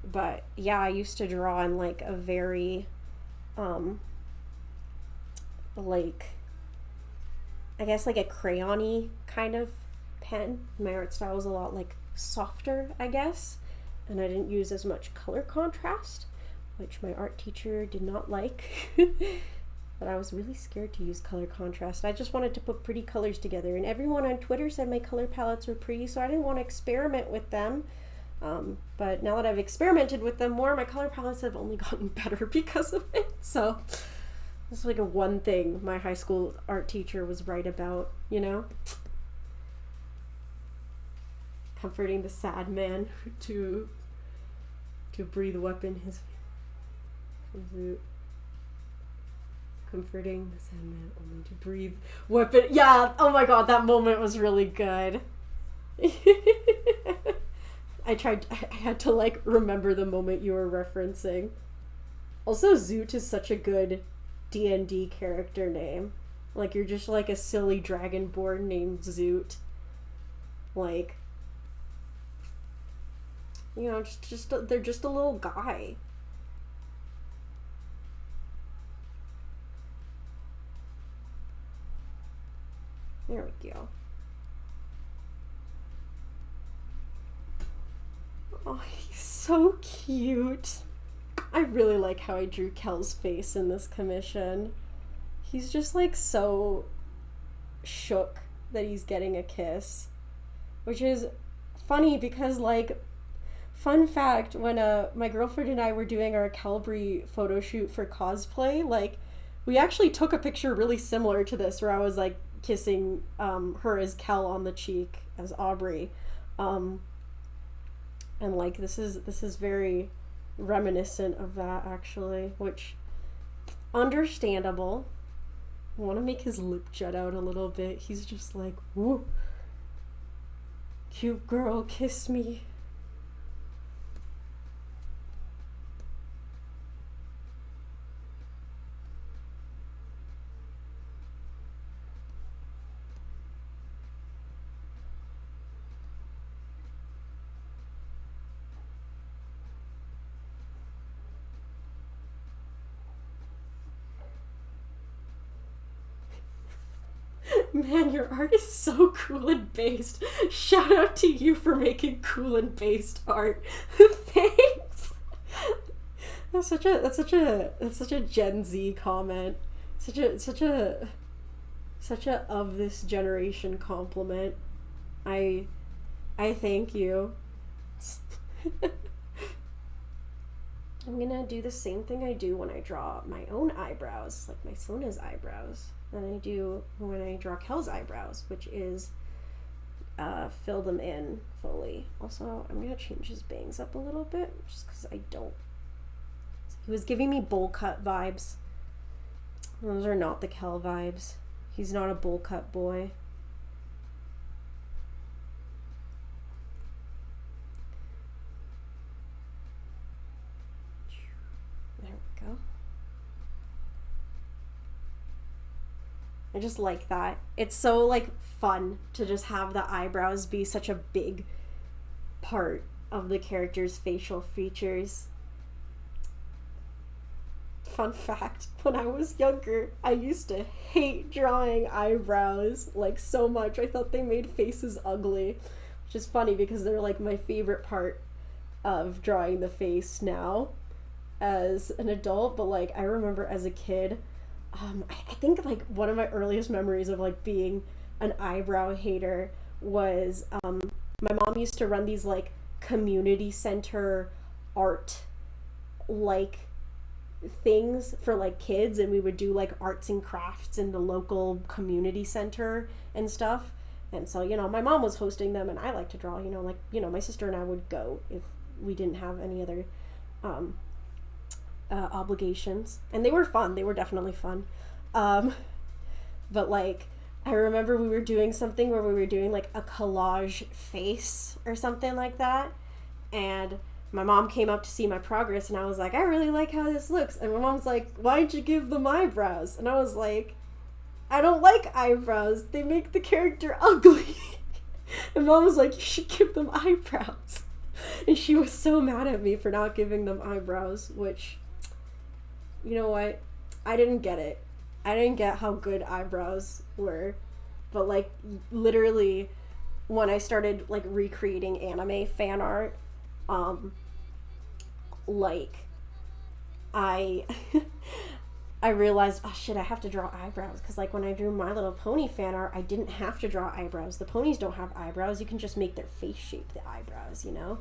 But yeah, I used to draw in like a very like, I guess like a crayon-y kind of pen. My art style was a lot like softer, I guess, and I didn't use as much color contrast, which my art teacher did not like. But I was really scared to use color contrast. I just wanted to put pretty colors together, and everyone on Twitter said my color palettes were pretty, so I didn't want to experiment with them. But now that I've experimented with them more, my color palettes have only gotten better because of it. So it's like a one thing my high school art teacher was right about, you know? Comforting the sad man to breathe weapon his zoot. Comforting the sad man only to breathe weapon. Yeah, oh my god, that moment was really good. I had to like remember the moment you were referencing. Also, Zoot is such a good D&D character name. Like, you're just like a silly dragonborn named Zoot. Like, you know, they're just a little guy. There we go. Oh, he's so cute. I really like how I drew Kel's face in this commission. He's just like so shook that he's getting a kiss, which is funny because, like, fun fact, when my girlfriend and I were doing our Kelbrey photo shoot for cosplay, like, we actually took a picture really similar to this where I was like kissing her as Kel on the cheek as Aubrey, and like this is very reminiscent of that, actually, which understandable. I want to make his lip jut out a little bit. He's just like, woo, cute girl, kiss me. Man, your art is so cool and based. Shout out to you for making cool and based art. Thanks. That's such a Gen Z comment. Such a of this generation compliment. I thank you. I'm gonna do the same thing I do when I draw my own eyebrows, like my Sona's eyebrows, than I do when I draw Kel's eyebrows, which is fill them in fully. Also, I'm gonna change his bangs up a little bit just because I don't. He was giving me bowl cut vibes. Those are not the Kel vibes. He's not a bowl cut boy. There we go. I just like that. It's so like fun to just have the eyebrows be such a big part of the character's facial features. Fun fact, when I was younger, I used to hate drawing eyebrows like so much. I thought they made faces ugly, which is funny because they're like my favorite part of drawing the face now as an adult. But like I remember as a kid, I think like one of my earliest memories of like being an eyebrow hater was my mom used to run these like community center art like things for like kids, and we would do like arts and crafts in the local community center and stuff. And so, you know, my mom was hosting them and I like to draw, you know, like, you know, my sister and I would go if we didn't have any other obligations, and they were fun. They were definitely fun. But like I remember we were doing something where we were doing like a collage face or something like that, and my mom came up to see my progress, and I was like, I really like how this looks. And my mom's like, why'd you give them eyebrows? And I was like, I don't like eyebrows. They make the character ugly. And mom was like, you should give them eyebrows. And she was so mad at me for not giving them eyebrows, which, you know what? I didn't get it. I didn't get how good eyebrows were. But like literally when I started like recreating anime fan art, like I I realized, oh shit, I have to draw eyebrows, because like when I drew My Little Pony fan art, I didn't have to draw eyebrows. The ponies don't have eyebrows. You can just make their face shape the eyebrows, you know.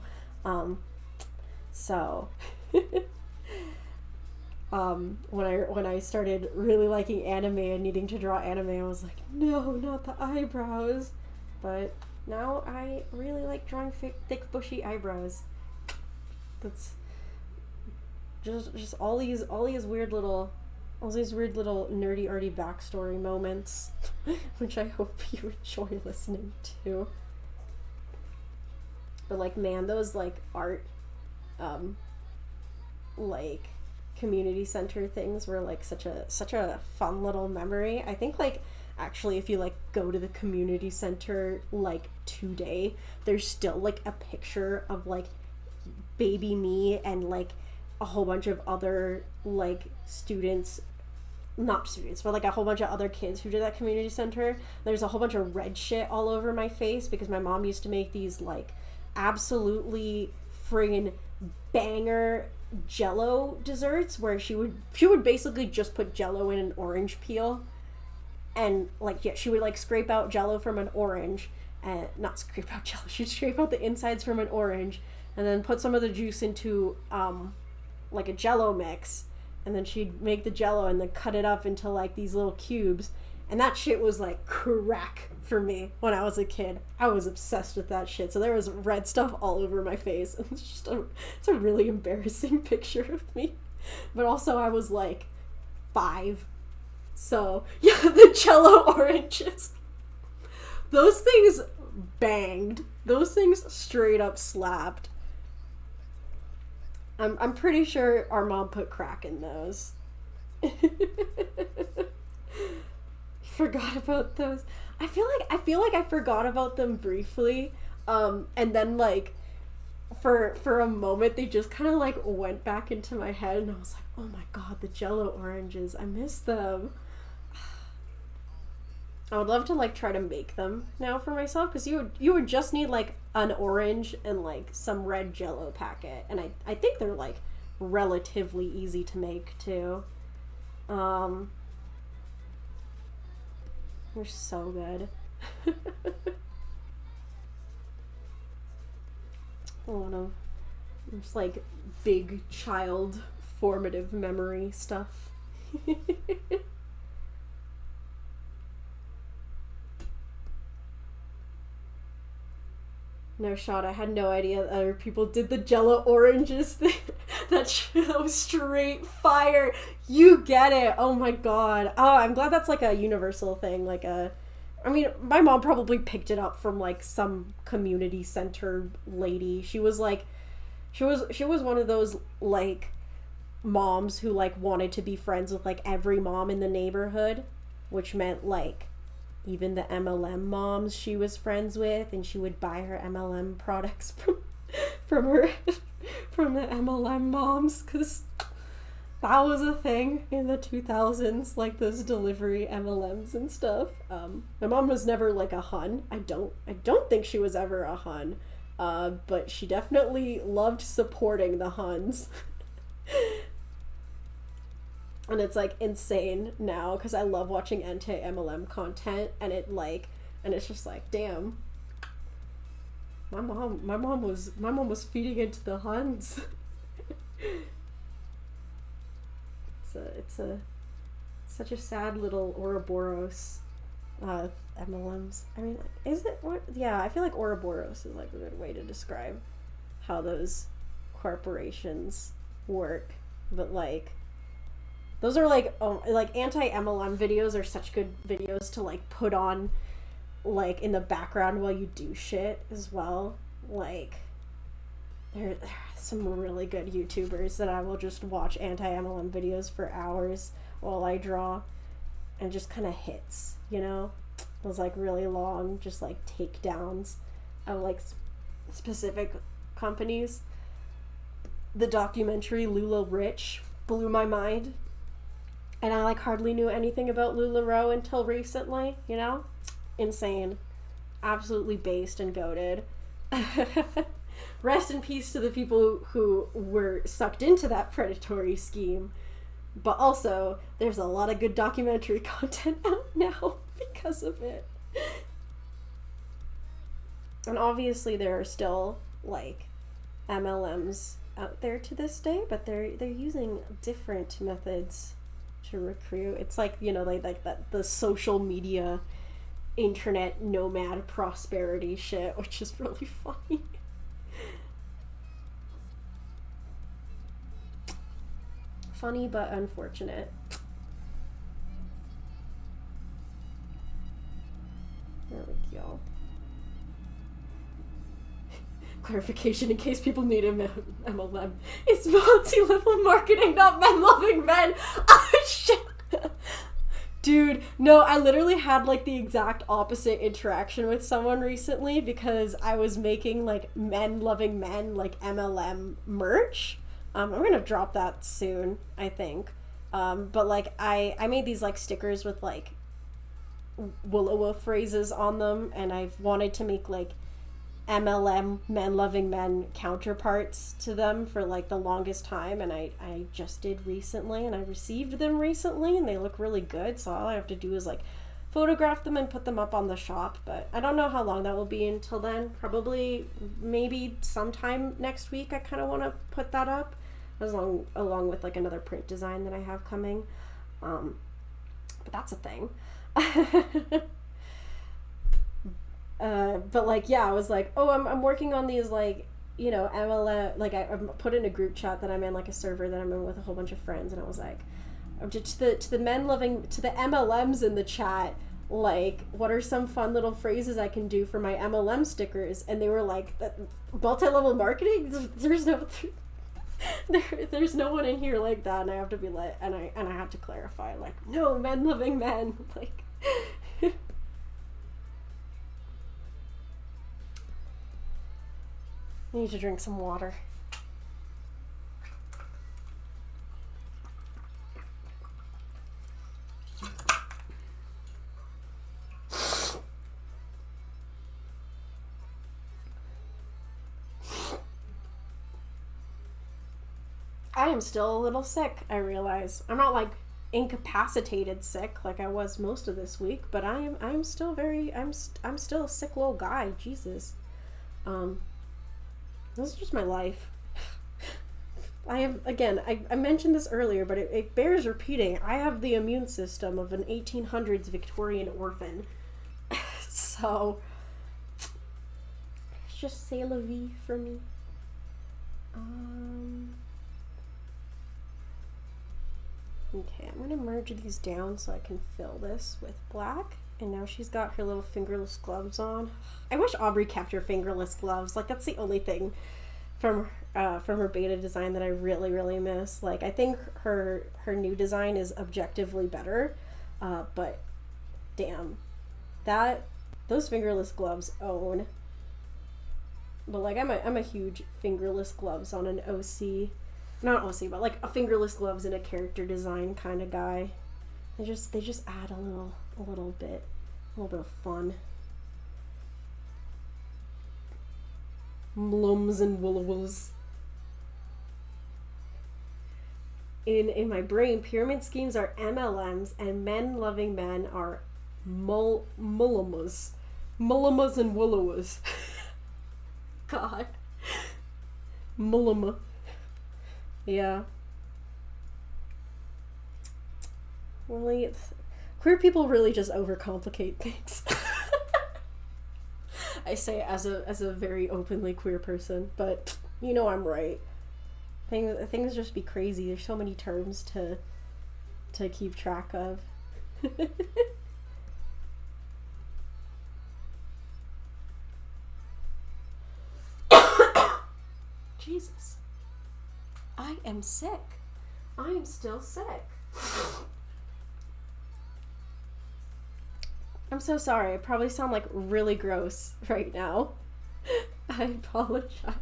So when I started really liking anime and needing to draw anime, I was like, no, not the eyebrows. But now I really like drawing thick bushy eyebrows. That's just all these weird little nerdy-arty backstory moments, which I hope you enjoy listening to. But like, man, those like art, like community center things were like such a fun little memory. I think like actually if you like go to the community center like today, there's still like a picture of like baby me and like a whole bunch of other like not students, but like a whole bunch of other kids who did that community center. There's a whole bunch of red shit all over my face because my mom used to make these like absolutely friggin' banger Jello desserts where she would basically just put Jello in an orange peel, and like, yeah, she would like scrape out Jello from an orange, and not scrape out Jello, she'd scrape out the insides from an orange and then put some of the juice into like a Jello mix, and then she'd make the Jello and then cut it up into like these little cubes. And that shit was like crack for me when I was a kid. I was obsessed with that shit. So there was red stuff all over my face. It's a really embarrassing picture of me. But also I was like 5. So yeah, the Jello oranges. Those things banged. Those things straight up slapped. I'm pretty sure our mom put crack in those. Forgot about those. I feel like I forgot about them briefly, and then like for a moment they just kind of like went back into my head, and I was like, oh my god, the Jello oranges, I miss them. I would love to like try to make them now for myself, because you would just need like an orange and like some red Jello packet, and I think they're like relatively easy to make too. They're so good. A lot of just like big child formative memory stuff. No shot. I had no idea that other people did the Jello oranges thing. That was straight fire. You get it. Oh my god. Oh, I'm glad that's like a universal thing. Like I mean, my mom probably picked it up from like some community center lady. She was like, she was one of those like moms who like wanted to be friends with like every mom in the neighborhood, which meant like even the MLM moms she was friends with, and she would buy her MLM products from her from the MLM moms, because that was a thing in the 2000s, like those delivery MLMs and stuff. My mom was never like a hun. I don't think she was ever a hun, but she definitely loved supporting the huns. And it's like insane now because I love watching anti-MLM content, and it's just like, damn, my mom was feeding into the Huns. It's such a sad little Ouroboros MLMs. I mean, is it what? Yeah, I feel like Ouroboros is like a good way to describe how those corporations work, but like. Those are like anti-MLM videos are such good videos to like put on like in the background while you do shit as well. Like there are some really good YouTubers that I will just watch anti-MLM videos for hours while I draw, and just kind of hits, you know? Those like really long just like takedowns of like specific companies. The documentary Lula Rich blew my mind. And I like hardly knew anything about LuLaRoe until recently, you know? Insane. Absolutely based and goated. Rest in peace to the people who were sucked into that predatory scheme. But also, there's a lot of good documentary content out now because of it. And obviously there are still, like, MLMs out there to this day, but they're using different methods to recruit. It's like, you know, like that the social media internet nomad prosperity shit, which is really funny. Funny but unfortunate. There we go. Clarification in case people need MLM. It's multi-level marketing, not men-loving men. Oh, shit. Dude, no, I literally had like the exact opposite interaction with someone recently because I was making like men-loving men, like MLM merch. I'm gonna drop that soon, I think. But like I made these like stickers with like Willowa phrases on them, and I've wanted to make like MLM men-loving men counterparts to them for like the longest time, and I just did recently, and I received them recently, and they look really good, so all I have to do is like photograph them and put them up on the shop. But I don't know how long that will be until then. Probably maybe sometime next week I kind of want to put that up along with like another print design that I have coming, but that's a thing. But like, yeah, I was like, oh, I'm working on these, like, you know, MLM, like I put in a group chat that I'm in, like a server that I'm in with a whole bunch of friends, and I was like, to the MLMs in the chat, like, what are some fun little phrases I can do for my MLM stickers? And they were like, multi-level marketing? There's no one in here like that. And I have to be like, and I have to clarify, like, no, men-loving men, like. I need to drink some water. I am still a little sick, I realize. I'm not like incapacitated sick like I was most of this week, but I'm still I'm still a sick little guy. Jesus. This is just my life. I have, again, I mentioned this earlier, but it bears repeating. I have the immune system of an 1800s Victorian orphan. So, it's just say la vie for me. Okay, I'm gonna merge these down so I can fill this with black. And now she's got her little fingerless gloves on. I wish Aubrey kept her fingerless gloves. Like, that's the only thing from her beta design that I really, really miss. Like, I think her new design is objectively better, but damn, those fingerless gloves own. But like, I'm a huge fingerless gloves on an OC, not OC, but like a fingerless gloves in a character design kind of guy. They just add a little bit of fun. Mlums and woolawos. In my brain, pyramid schemes are MLMs and men-loving men are mullamas. Mullamas and woolawas. God. Mullama. Yeah. Really, queer people really just overcomplicate things. I say as a very openly queer person, but you know I'm right. Things just be crazy. There's so many terms to keep track of. Jesus. I am sick. I am still sick. I'm so sorry. I probably sound like really gross right now. I apologize.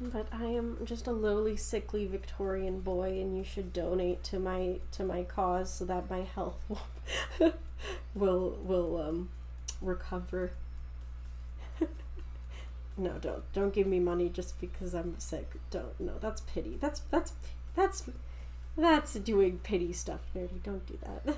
But I am just a lowly, sickly Victorian boy, and you should donate to my cause so that my health will recover. No, don't give me money just because I'm sick. Don't. No, that's pity. That's doing pity stuff, Nerdy. Don't do that.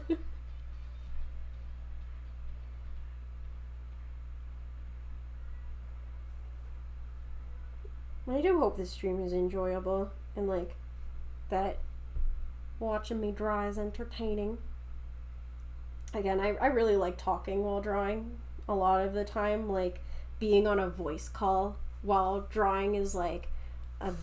I do hope this stream is enjoyable and like that watching me draw is entertaining. Again, I really like talking while drawing a lot of the time. Like, being on a voice call while drawing is like a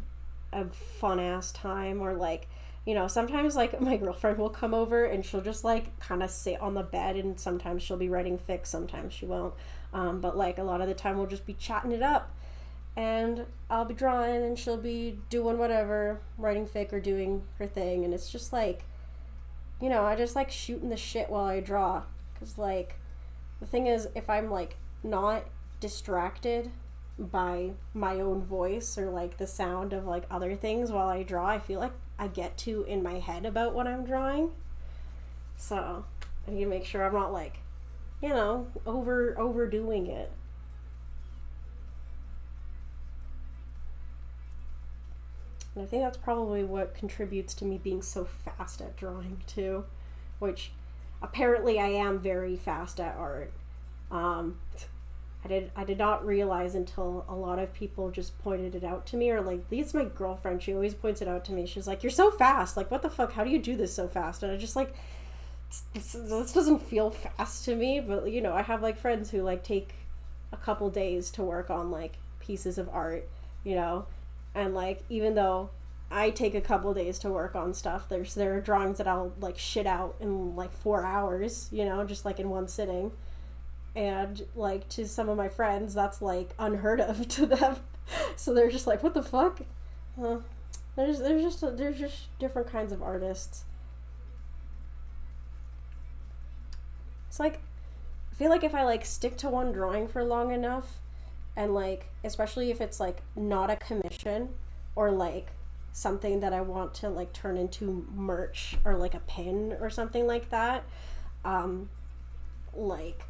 fun ass time. Or like, you know, sometimes like my girlfriend will come over and she'll just like kind of sit on the bed, and sometimes she'll be writing fic, sometimes she won't. But like a lot of the time we'll just be chatting it up. And I'll be drawing and she'll be doing whatever, writing fic or doing her thing. And it's just like, you know, I just like shooting the shit while I draw. Because like, the thing is, if I'm like not distracted by my own voice or like the sound of like other things while I draw, I feel like I get too in my head about what I'm drawing. So I need to make sure I'm not like, you know, overdoing it. And I think that's probably what contributes to me being so fast at drawing too, which apparently I am very fast at art. I did not realize until a lot of people just pointed it out to me, or like, at least my girlfriend, she always points it out to me. She's like, "You're so fast. Like, what the fuck? How do you do this so fast?" And I just like, this doesn't feel fast to me. But you know, I have like friends who like take a couple days to work on like pieces of art, you know. And like, even though I take a couple days to work on stuff, there are drawings that I'll like shit out in like 4 hours, you know, just like in one sitting. And like, to some of my friends, that's like unheard of to them. So they're just like, what the fuck? There's just different kinds of artists. It's like, I feel like if I like stick to one drawing for long enough, and like, especially if it's like not a commission or like something that I want to like turn into merch or like a pin or something like that, like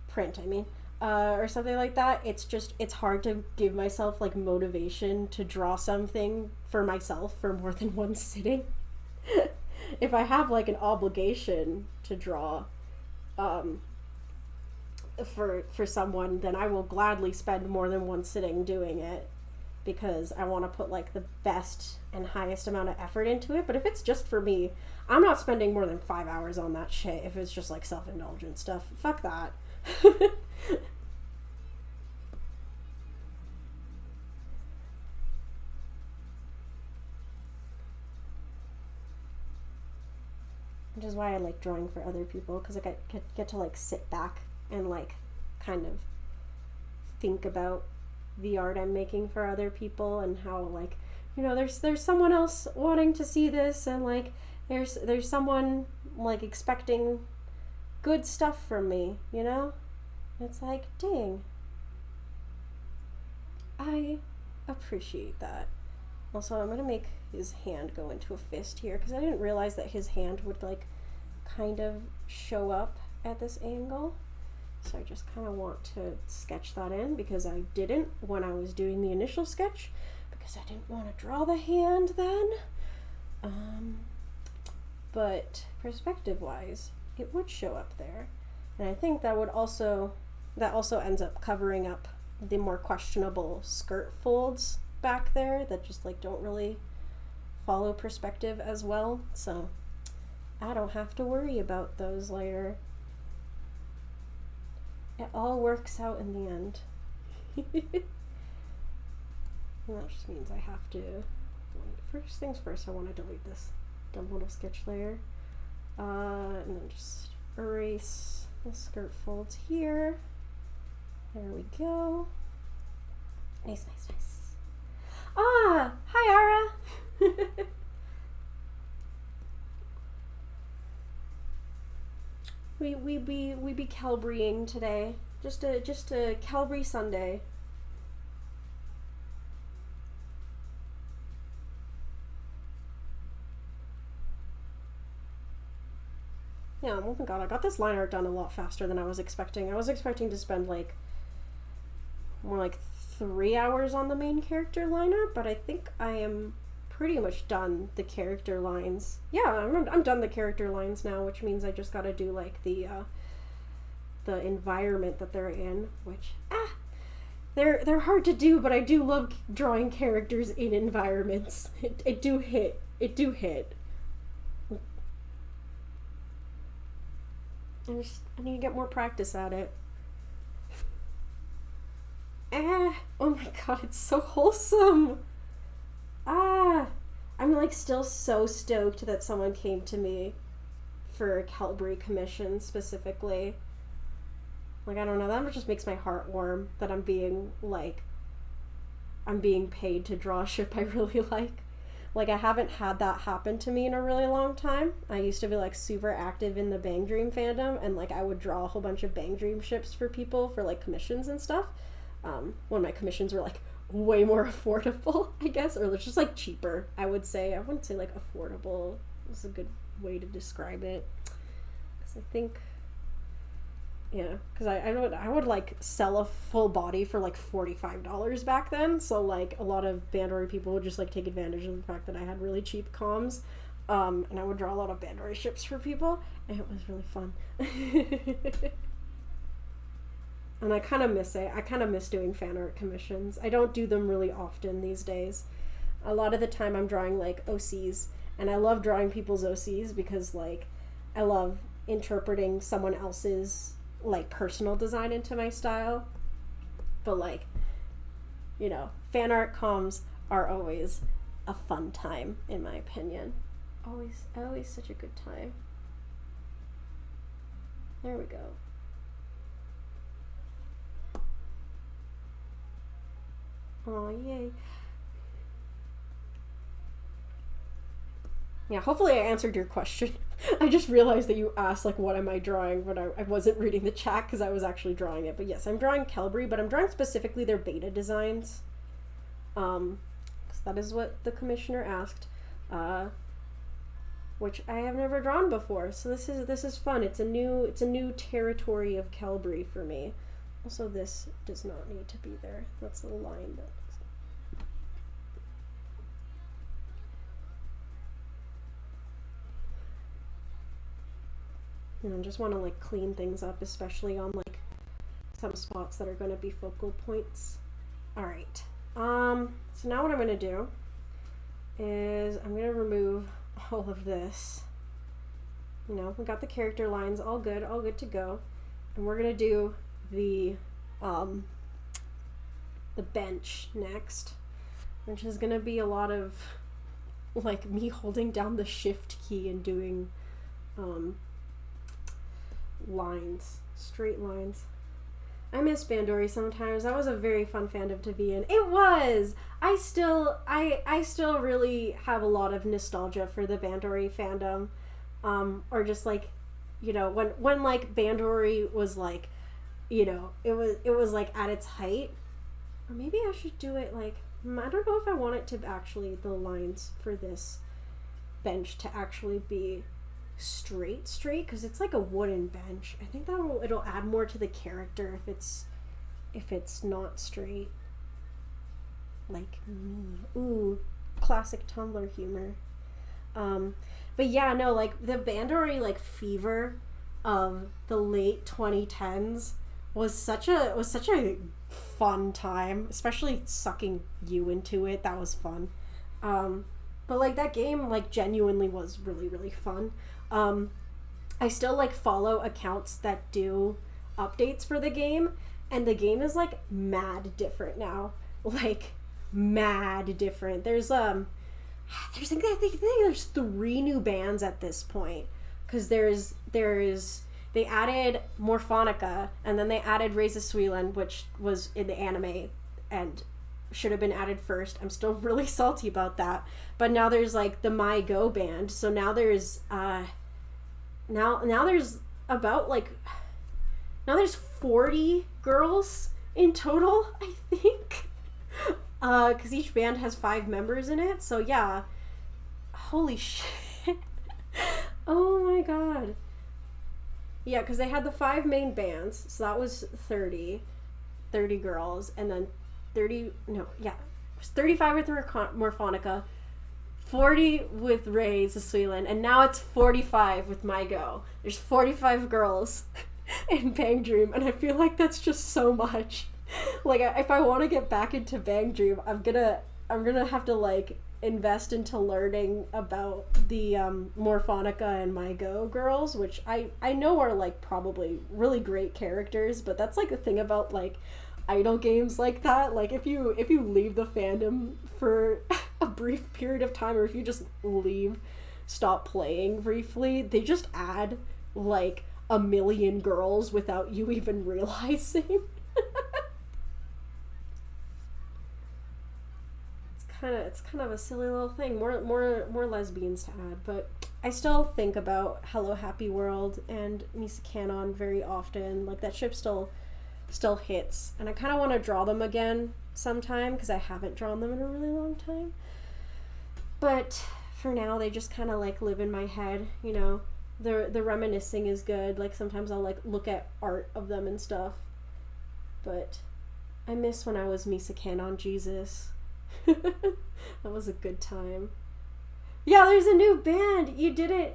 print, I mean, or something like that, it's hard to give myself like motivation to draw something for myself for more than one sitting. If I have like an obligation to draw, for someone, then I will gladly spend more than one sitting doing it, because I want to put like the best and highest amount of effort into it. But if it's just for me, I'm not spending more than 5 hours on that shit. If it's just like self-indulgent stuff, fuck that. Which is why I like drawing for other people, because I get to like sit back and like kind of think about the art I'm making for other people, and how like, you know, there's someone else wanting to see this, and like there's someone like expecting good stuff from me, you know? It's like, dang, I appreciate that. Also, I'm gonna make his hand go into a fist here, because I didn't realize that his hand would like kind of show up at this angle. So I just kind of want to sketch that in, because I didn't when I was doing the initial sketch, because I didn't want to draw the hand then. But perspective wise, it would show up there. And I think that also ends up covering up the more questionable skirt folds back there that just like don't really follow perspective as well. So I don't have to worry about those later. It all works out in the end. And that just means I have to, first things first, I want to delete this dumb little sketch layer. And then just erase the skirt folds here. There we go. Nice, nice, nice. Ah, hi Ara. We be Kelbreying today. Just a Kelbrey Sunday. Yeah, oh my god, I got this line art done a lot faster than I was expecting. I was expecting to spend like more like 3 hours on the main character line art, but I think I am pretty much done the character lines. Yeah, I'm done the character lines now, which means I just gotta do like the environment that they're in, which they're hard to do, but I do love drawing characters in environments. It do hit. I need to get more practice at it. Oh my god, it's so wholesome. I'm like still so stoked that someone came to me for a Kelbrey commission specifically. Like, I don't know, that just makes my heart warm that I'm being paid to draw shit I really like. Like, I haven't had that happen to me in a really long time. I used to be like super active in the Bang Dream fandom, and like I would draw a whole bunch of Bang Dream ships for people for like commissions and stuff. When my commissions were like way more affordable, I guess, or just like cheaper, I would say. I wouldn't say like affordable is a good way to describe it, because I think, yeah, because I would like sell a full body for like $45 back then, so like a lot of Bandori people would just like take advantage of the fact that I had really cheap comms, and I would draw a lot of Bandori ships for people, and it was really fun. And I kind of miss it. I kind of miss doing fan art commissions. I don't do them really often these days. A lot of the time I'm drawing like OCs, and I love drawing people's OCs because like I love interpreting someone else's like personal design into my style. But like, you know, fan art comms are always a fun time in my opinion. Always such a good time. There we go. Oh, yay. Yeah, hopefully I answered your question. I just realized that you asked, like, what am I drawing, but I wasn't reading the chat because I was actually drawing it. But yes, I'm drawing Kelbrey, but I'm drawing specifically their beta designs. Because that is what the commissioner asked. Which I have never drawn before, so this is fun. It's a new territory of Kelbrey for me. Also, this does not need to be there. That's the line that... You know, just want to like clean things up, especially on like some spots that are going to be focal points. All right. So now what I'm going to do is I'm going to remove all of this. You know, we got the character lines all good to go. And we're going to do the bench next, which is going to be a lot of like me holding down the shift key and doing lines, straight lines. I miss Bandori sometimes. That was a very fun fandom to be in. It was! I still really have a lot of nostalgia for the Bandori fandom. Or just like, you know, when like Bandori was like, you know, it was like at its height. Or maybe I should do it like, I don't know if I want it to actually, the lines for this bench to actually be straight, because it's like a wooden bench. I think it'll add more to the character if it's not straight. Like me. Ooh, classic Tumblr humor. But yeah, no, like the Bandori like fever of the late 2010s was such a fun time, especially sucking you into it. That was fun. But like that game like genuinely was really, really fun. I still like follow accounts that do updates for the game, and the game is like mad different now. Like mad different. There's I think there's 3 new bands at this point, because they added Morphonica, and then they added Reza Suilan, which was in the anime and should have been added first. I'm still really salty about that. But now there's like the My Go band. So now there's now there's about like, now there's 40 girls in total, I think. Because each band has 5 members in it. So yeah. Holy shit. Oh my god. Yeah, because they had the 5 main bands, so that was 30 girls, and then 35 with Morphonica, 40 with Reza Suilan, and now it's 45 with My Go. There's 45 girls in Bang Dream, and I feel like that's just so much. Like, if I want to get back into Bang Dream, I'm gonna have to like invest into learning about the Morphonica and My Go girls, which I know are like probably really great characters, but that's like the thing about like idol games like that. Like if you leave the fandom for a brief period of time, or if you just stop playing briefly, they just add like a million girls without you even realizing. It's kind of a silly little thing. More lesbians to add, but I still think about Hello Happy World and Misa Canon very often. Like that ship still hits, and I kind of want to draw them again sometime, because I haven't drawn them in a really long time. But for now, they just kind of like live in my head. You know, the reminiscing is good. Like sometimes I'll like look at art of them and stuff. But I miss when I was Misa Canon Jesus. That was a good time. Yeah, there's a new band. You didn't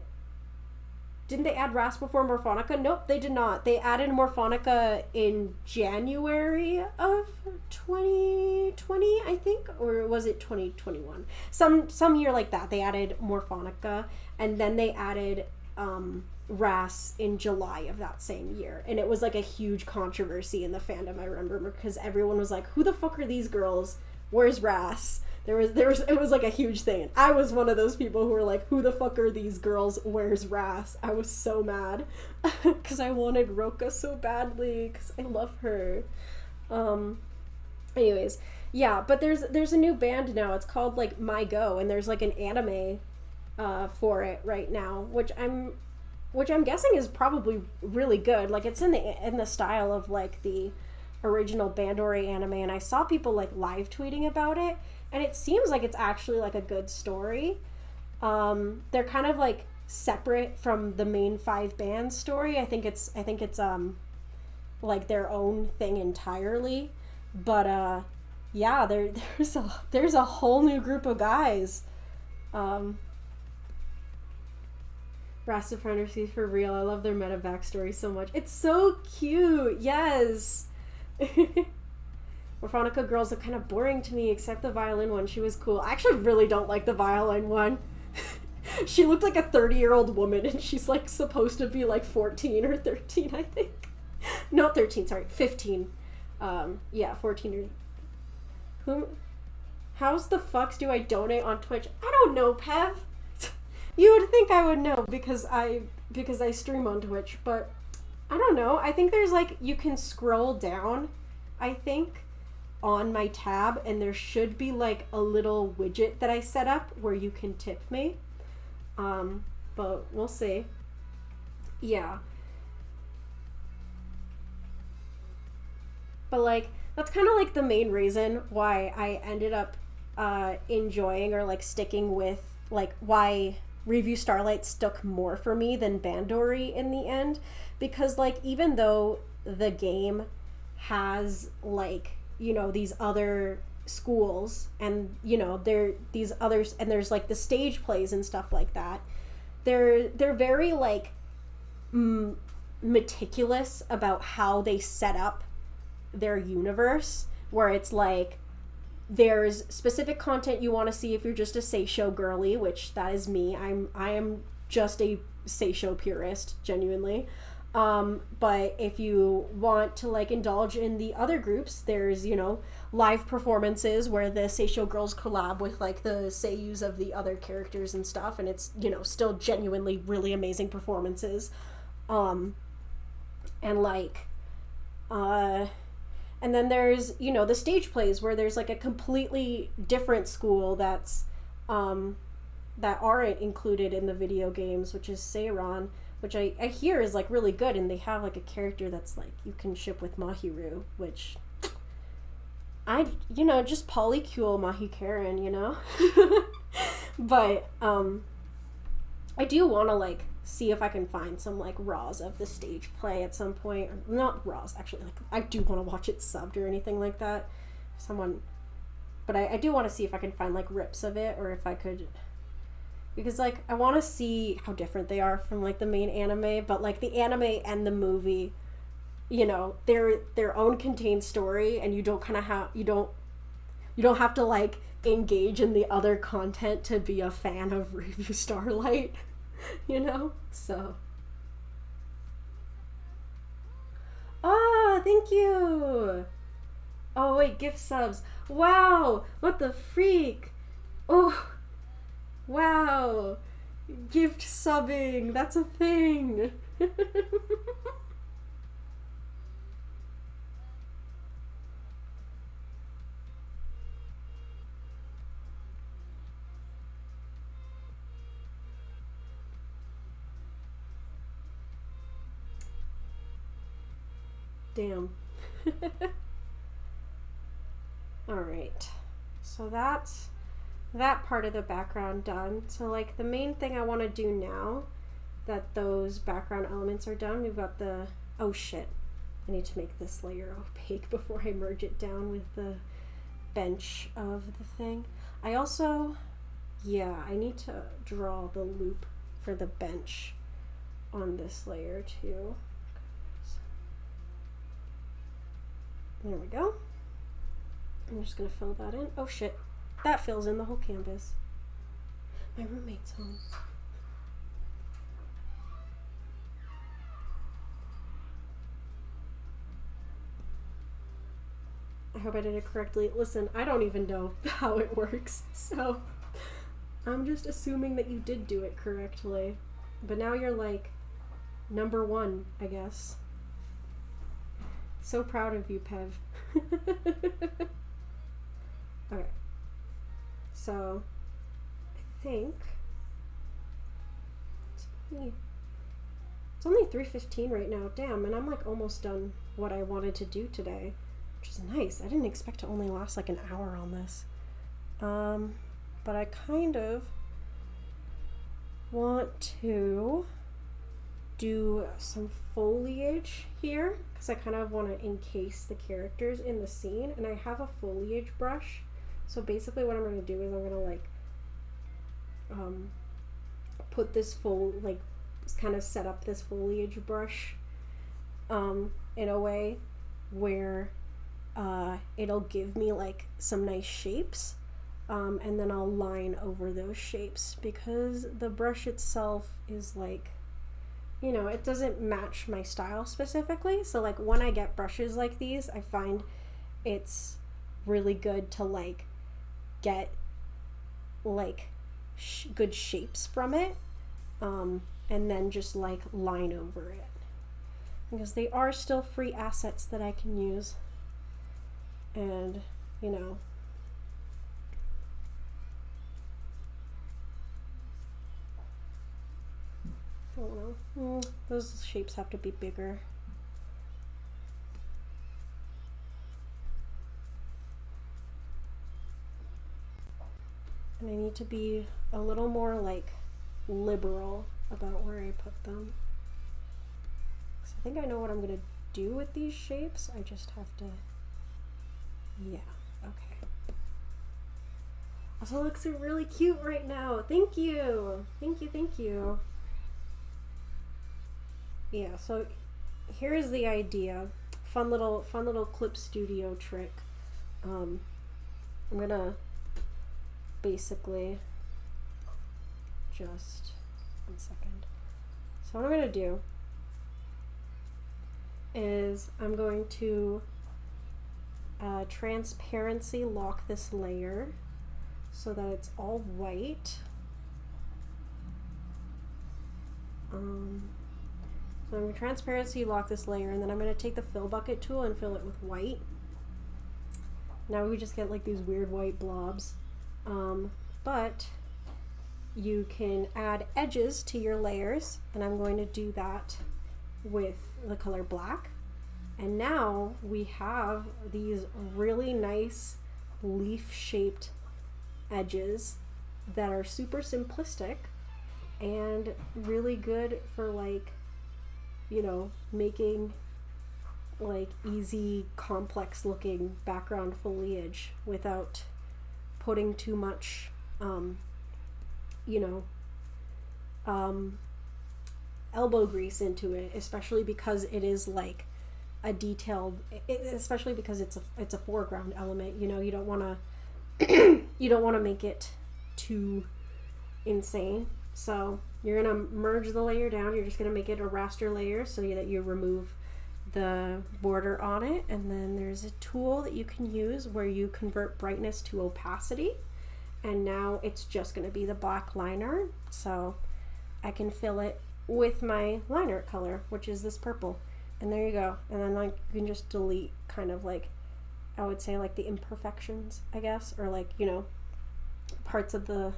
they add Ras before Morphonica? Nope, they did not. They added Morphonica in January of 2020, I think, or was it 2021? Some year like that. They added Morphonica, and then they added Ras in July of that same year, and it was like a huge controversy in the fandom. I remember, because everyone was like, "Who the fuck are these girls? Where's Ras?" It was like a huge thing. I was one of those people who were like, "Who the fuck are these girls? Where's Ras?" I was so mad because I wanted Roka so badly, because I love her. Anyways, yeah, but there's a new band now. It's called like My Go, and there's like an anime for it right now, which I'm guessing is probably really good. Like it's in the style of like the original Bandori anime, and I saw people like live tweeting about it, and it seems like it's actually like a good story. They're kind of like separate from the main 5 band story. I think it's like their own thing entirely. But yeah, there's a whole new group of guys. Rasta Frienders for real. I love their meta backstory so much. It's so cute. Yes. Orphonica girls are kind of boring to me, except the violin one. She was cool. I actually really don't like the violin one. She looked like a 30-year-old woman, and she's like supposed to be like 14 or 13, I think. Not 13, sorry, 15. Yeah, 14 or... Whom? How's the fucks do I donate on Twitch? I don't know, Pev. You would think I would know because I stream on Twitch, but I don't know. I think there's like, you can scroll down, I think, on my tab, and there should be like a little widget that I set up where you can tip me. But we'll see. Yeah. But like, that's kind of like the main reason why I ended up enjoying or like sticking with, like, why Review Starlight stuck more for me than Bandori in the end, because like, even though the game has like, you know, these other schools, and you know, there these others, and there's like the stage plays and stuff like that, they're very like meticulous about how they set up their universe, where it's like, there's specific content you want to see if you're just a seisho girly, which that is me. I am just a seisho purist, genuinely. But if you want to like indulge in the other groups, there's, you know, live performances where the seisho girls collab with like the seiyus of the other characters and stuff, and it's, you know, still genuinely really amazing performances. And like, and then there's, you know, the stage plays where there's like a completely different school that's that aren't included in the video games, which is Seiran, which I hear is like really good, and they have like a character that's like you can ship with Mahiru, which you know, just polycule Mahi Karen, you know. But I do want to like see if I can find some like raws of the stage play at some point. Or, not raws, actually, like I do want to watch it subbed or anything like that. But I do want to see if I can find like rips of it, or if I could, because like I want to see how different they are from like the main anime, but like the anime and the movie, you know, they're their own contained story, and you don't have to like engage in the other content to be a fan of Review Starlight. You know? So. Ah, thank you! Oh, wait, gift subs. Wow! What the freak? Oh! Wow! Gift subbing! That's a thing! Damn. Alright. So that's that part of the background done. So like the main thing I want to do now that those background elements are done, we've got the... Oh shit. I need to make this layer opaque before I merge it down with the bench of the thing. I also... Yeah, I need to draw the loop for the bench on this layer too. There we go. I'm just gonna fill that in. Oh shit. That fills in the whole canvas. My roommate's home. I hope I did it correctly. Listen, I don't even know how it works, so I'm just assuming that you did do it correctly. But now you're like number one, I guess. So proud of you, Pev. Okay. So, I think it's only 3:15 right now. Damn, and I'm like almost done what I wanted to do today, which is nice. I didn't expect to only last like an hour on this. But I kind of want to do some foliage here because I kind of want to encase the characters in the scene, and I have a foliage brush. So basically what I'm going to do is I'm going to like put this kind of set up this foliage brush in a way where it'll give me like some nice shapes, and then I'll line over those shapes, because the brush itself is like, you know, it doesn't match my style specifically. So like when I get brushes like these, I find it's really good to like get like good shapes from it, and then just like line over it, because they are still free assets that I can use. And you know, I don't know, those shapes have to be bigger. And I need to be a little more like liberal about where I put them. So I think I know what I'm gonna do with these shapes. I just have to, yeah, okay. Also looks really cute right now. Thank you. Thank you, thank you. Yeah, so here's the idea. Fun little clip studio trick. I'm gonna basically just, 1 second. So what I'm gonna do is I'm going to transparency lock this layer so that it's all white. So I'm going to transparency lock this layer, and then I'm going to take the fill bucket tool and fill it with white. Now we just get like these weird white blobs. But you can add edges to your layers, and I'm going to do that with the color black. And now we have these really nice leaf shaped edges that are super simplistic and really good for like, you know, making like easy complex looking background foliage without putting too much you know, elbow grease into it, especially because it is like a detailed, especially because it's a foreground element. You know, you don't want to you don't want to make it too insane. So you're gonna merge the layer down. You're just gonna make it a raster layer so that you remove the border on it. And then there's a tool that you can use where you convert brightness to opacity, and now it's just going to be the black liner. So I can fill it with my liner color, which is this purple, and there you go. And then like you can just delete kind of like, I would say like the imperfections, I guess, or like, you know, parts of the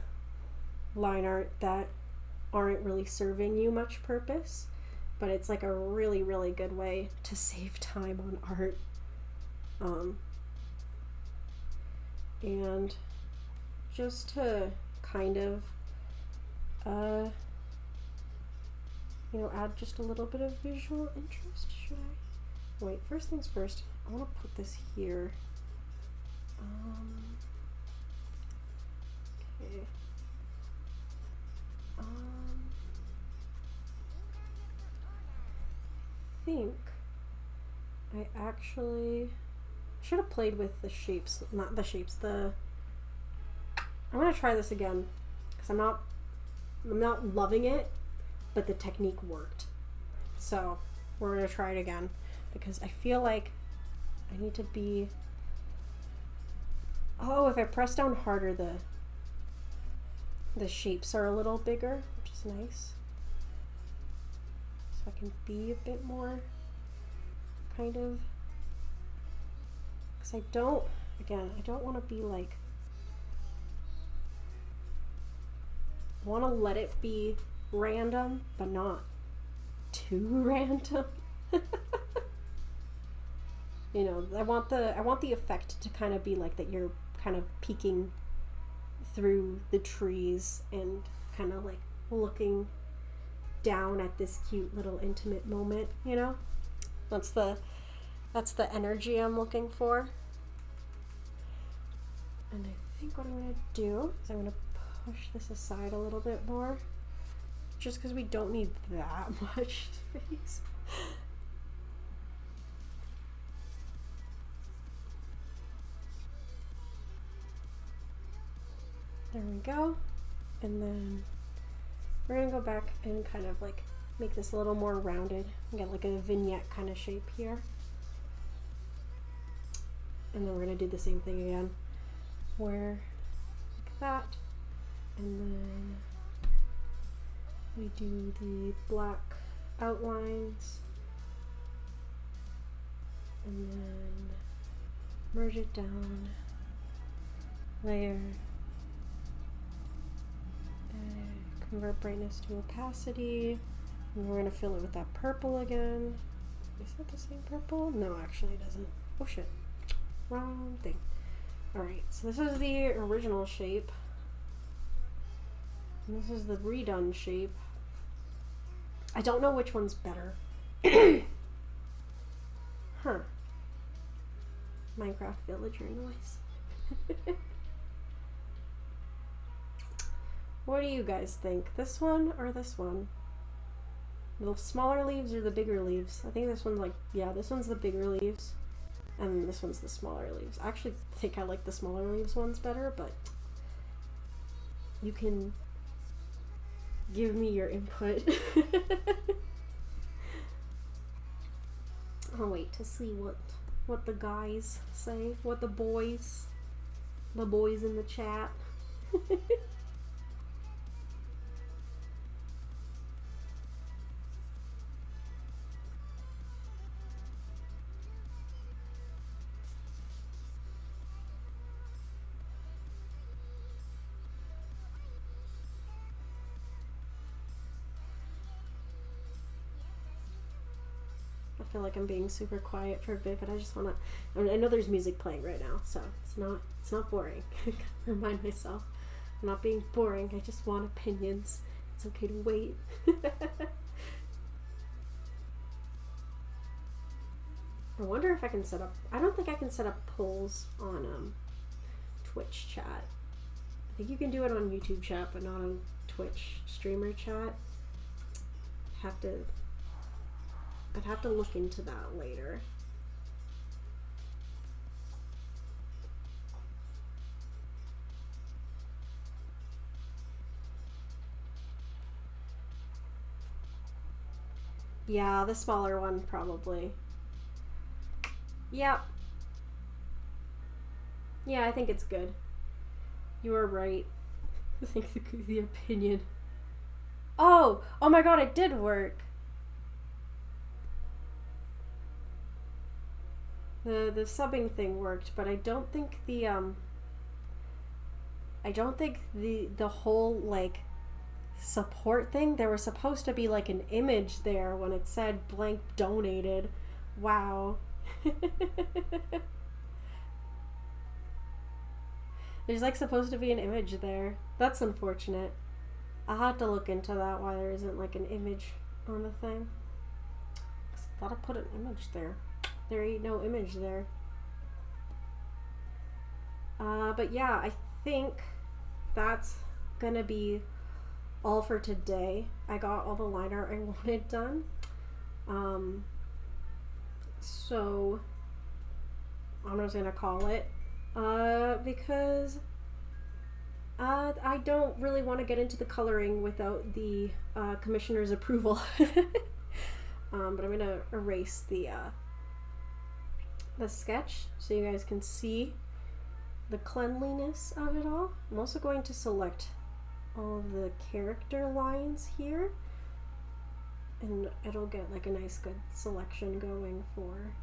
line art that aren't really serving you much purpose. But it's like a really, really good way to save time on art. And just to kind of, you know, add just a little bit of visual interest. Should I? Wait, first things first, I want to put this here. Okay. I think I actually should have played with the shapes, not the shapes, I'm gonna try this again because I'm not loving it, but the technique worked. So we're gonna try it again because I feel like I need to be, oh, if I press down harder, the shapes are a little bigger, which is nice. So I can be a bit more kind of, because I don't want to be like, I want to let it be random, but not too random. You know, I want the effect to kind of be like that you're kind of peeking through the trees and kind of like looking down at this cute little intimate moment, you know? That's the energy I'm looking for. And I think what I'm going to do is I'm going to push this aside a little bit more, just because we don't need that much space. There we go. And then we're gonna go back and kind of like make this a little more rounded and get like a vignette kind of shape here. And then we're gonna do the same thing again, where like that, and then we do the black outlines, and then merge it down, layer, convert brightness to opacity, and we're gonna fill it with that purple again. Is that the same purple? No, actually it doesn't. Oh shit, wrong thing. Alright, so this is the original shape, and this is the redone shape. I don't know which one's better. Huh. Minecraft villager noise. What do you guys think? This one or this one? The smaller leaves or the bigger leaves? I think this one's like, yeah, this one's the bigger leaves. And this one's the smaller leaves. I actually think I like the smaller leaves ones better, but you can give me your input. I'll wait to see what the guys say, what the boys in the chat. I feel like I'm being super quiet for a bit, but I just wanna, I know there's music playing right now, so it's not boring. Remind myself, I'm not being boring, I just want opinions. It's okay to wait. I wonder if I can set up, I don't think I can set up polls on Twitch chat. I think you can do it on YouTube chat, but not on Twitch streamer chat. I'd have to look into that later. Yeah, the smaller one probably. Yep. Yeah, I think it's good. You are right. I think the opinion. Oh my god, it did work. The subbing thing worked, but I don't think the whole like support thing, there was supposed to be like an image there when it said blank donated. Wow. There's like supposed to be an image there. That's unfortunate. I'll have to look into that, why there isn't like an image on the thing. I thought I put an image there. There ain't no image there. But yeah, I think that's gonna be all for today. I got all the line art I wanted done. So I'm just gonna call it, because I don't really want to get into the coloring without the commissioner's approval. But I'm gonna erase the sketch so you guys can see the cleanliness of it all. I'm also going to select all of the character lines here, and it'll get like a nice good selection going for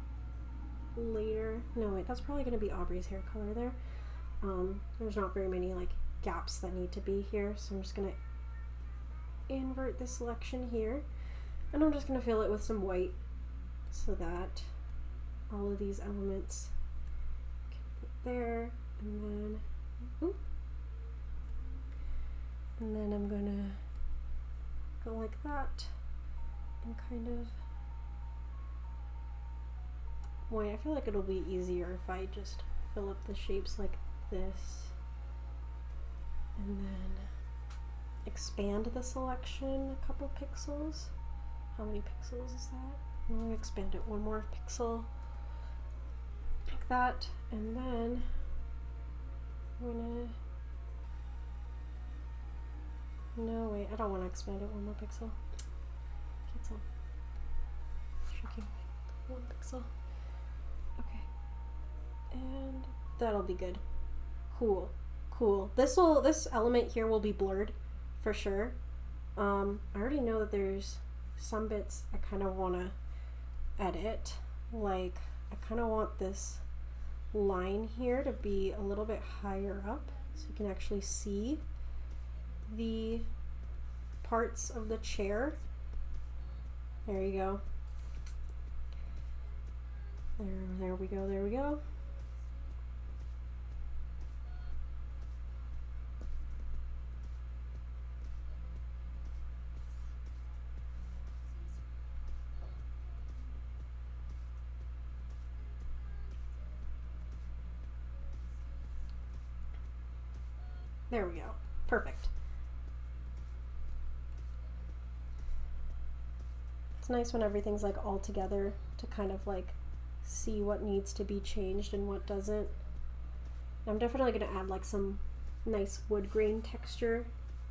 later. No wait, that's probably going to be Aubrey's hair color there. There's not very many like gaps that need to be here, so I'm just going to invert the selection here, and I'm just going to fill it with some white so that all of these elements can put there, and then I'm gonna go like that and kind of, boy, I feel like it'll be easier if I just fill up the shapes like this and then expand the selection a couple pixels. How many pixels is that? I'm gonna expand it one more pixel like that, and then I'm gonna No, wait, I don't want to expand it one more pixel. Cancel. Shrinking 1 pixel. Okay. And that'll be good. Cool. Cool. This element here will be blurred for sure. I already know that there's some bits I kind of want to edit. Like, I kind of want this line here to be a little bit higher up so you can actually see the parts of the chair. There you go. There we go, there we go. There we go. Perfect. It's nice when everything's like all together to kind of like see what needs to be changed and what doesn't. I'm definitely going to add like some nice wood grain texture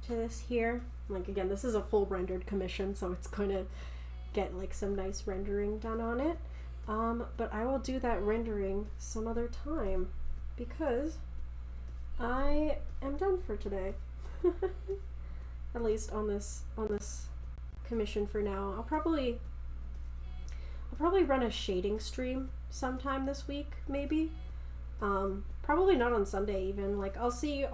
to this here. Like again, this is a full rendered commission, so it's going to get like some nice rendering done on it. But I will do that rendering some other time because I am done for today. At least on this commission for now. I'll probably run a shading stream sometime this week, maybe. Probably not on Sunday even. Like I'll see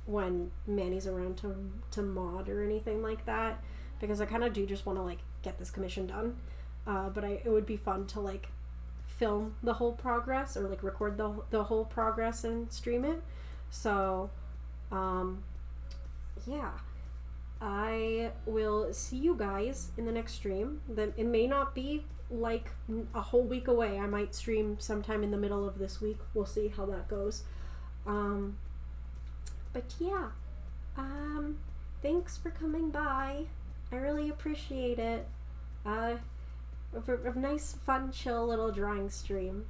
when Manny's around to mod or anything like that, because I kind of do just want to like get this commission done. But it would be fun to like film the whole progress or like record the whole progress and stream it. So yeah, I will see you guys in the next stream. It may not be like a whole week away. I might stream sometime in the middle of this week. We'll see how that goes. But yeah, thanks for coming by. I really appreciate it. A nice, fun, chill little drawing stream.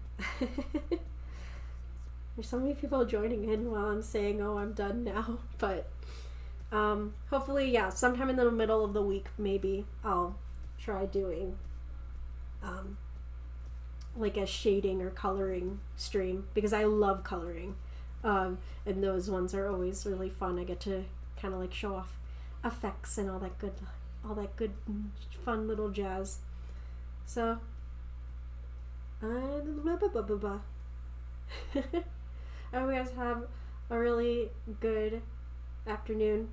There's so many people joining in while I'm saying, oh, I'm done now. But hopefully, yeah, sometime in the middle of the week, maybe I'll try doing like a shading or coloring stream, because I love coloring. And those ones are always really fun. I get to kind of like show off effects and all that good fun little jazz. So, I hope you guys have a really good afternoon,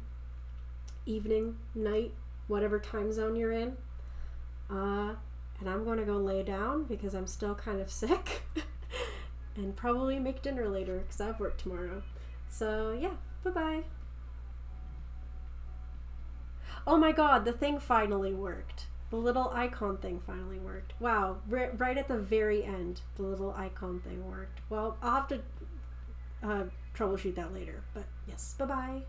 evening, night, whatever time zone you're in. And I'm going to go lay down because I'm still kind of sick and probably make dinner later because I have work tomorrow. So, yeah, bye-bye. Oh my god, the thing finally worked. The little icon thing finally worked. Wow, right at the very end, the little icon thing worked. Well, I'll have to troubleshoot that later, but yes, bye-bye.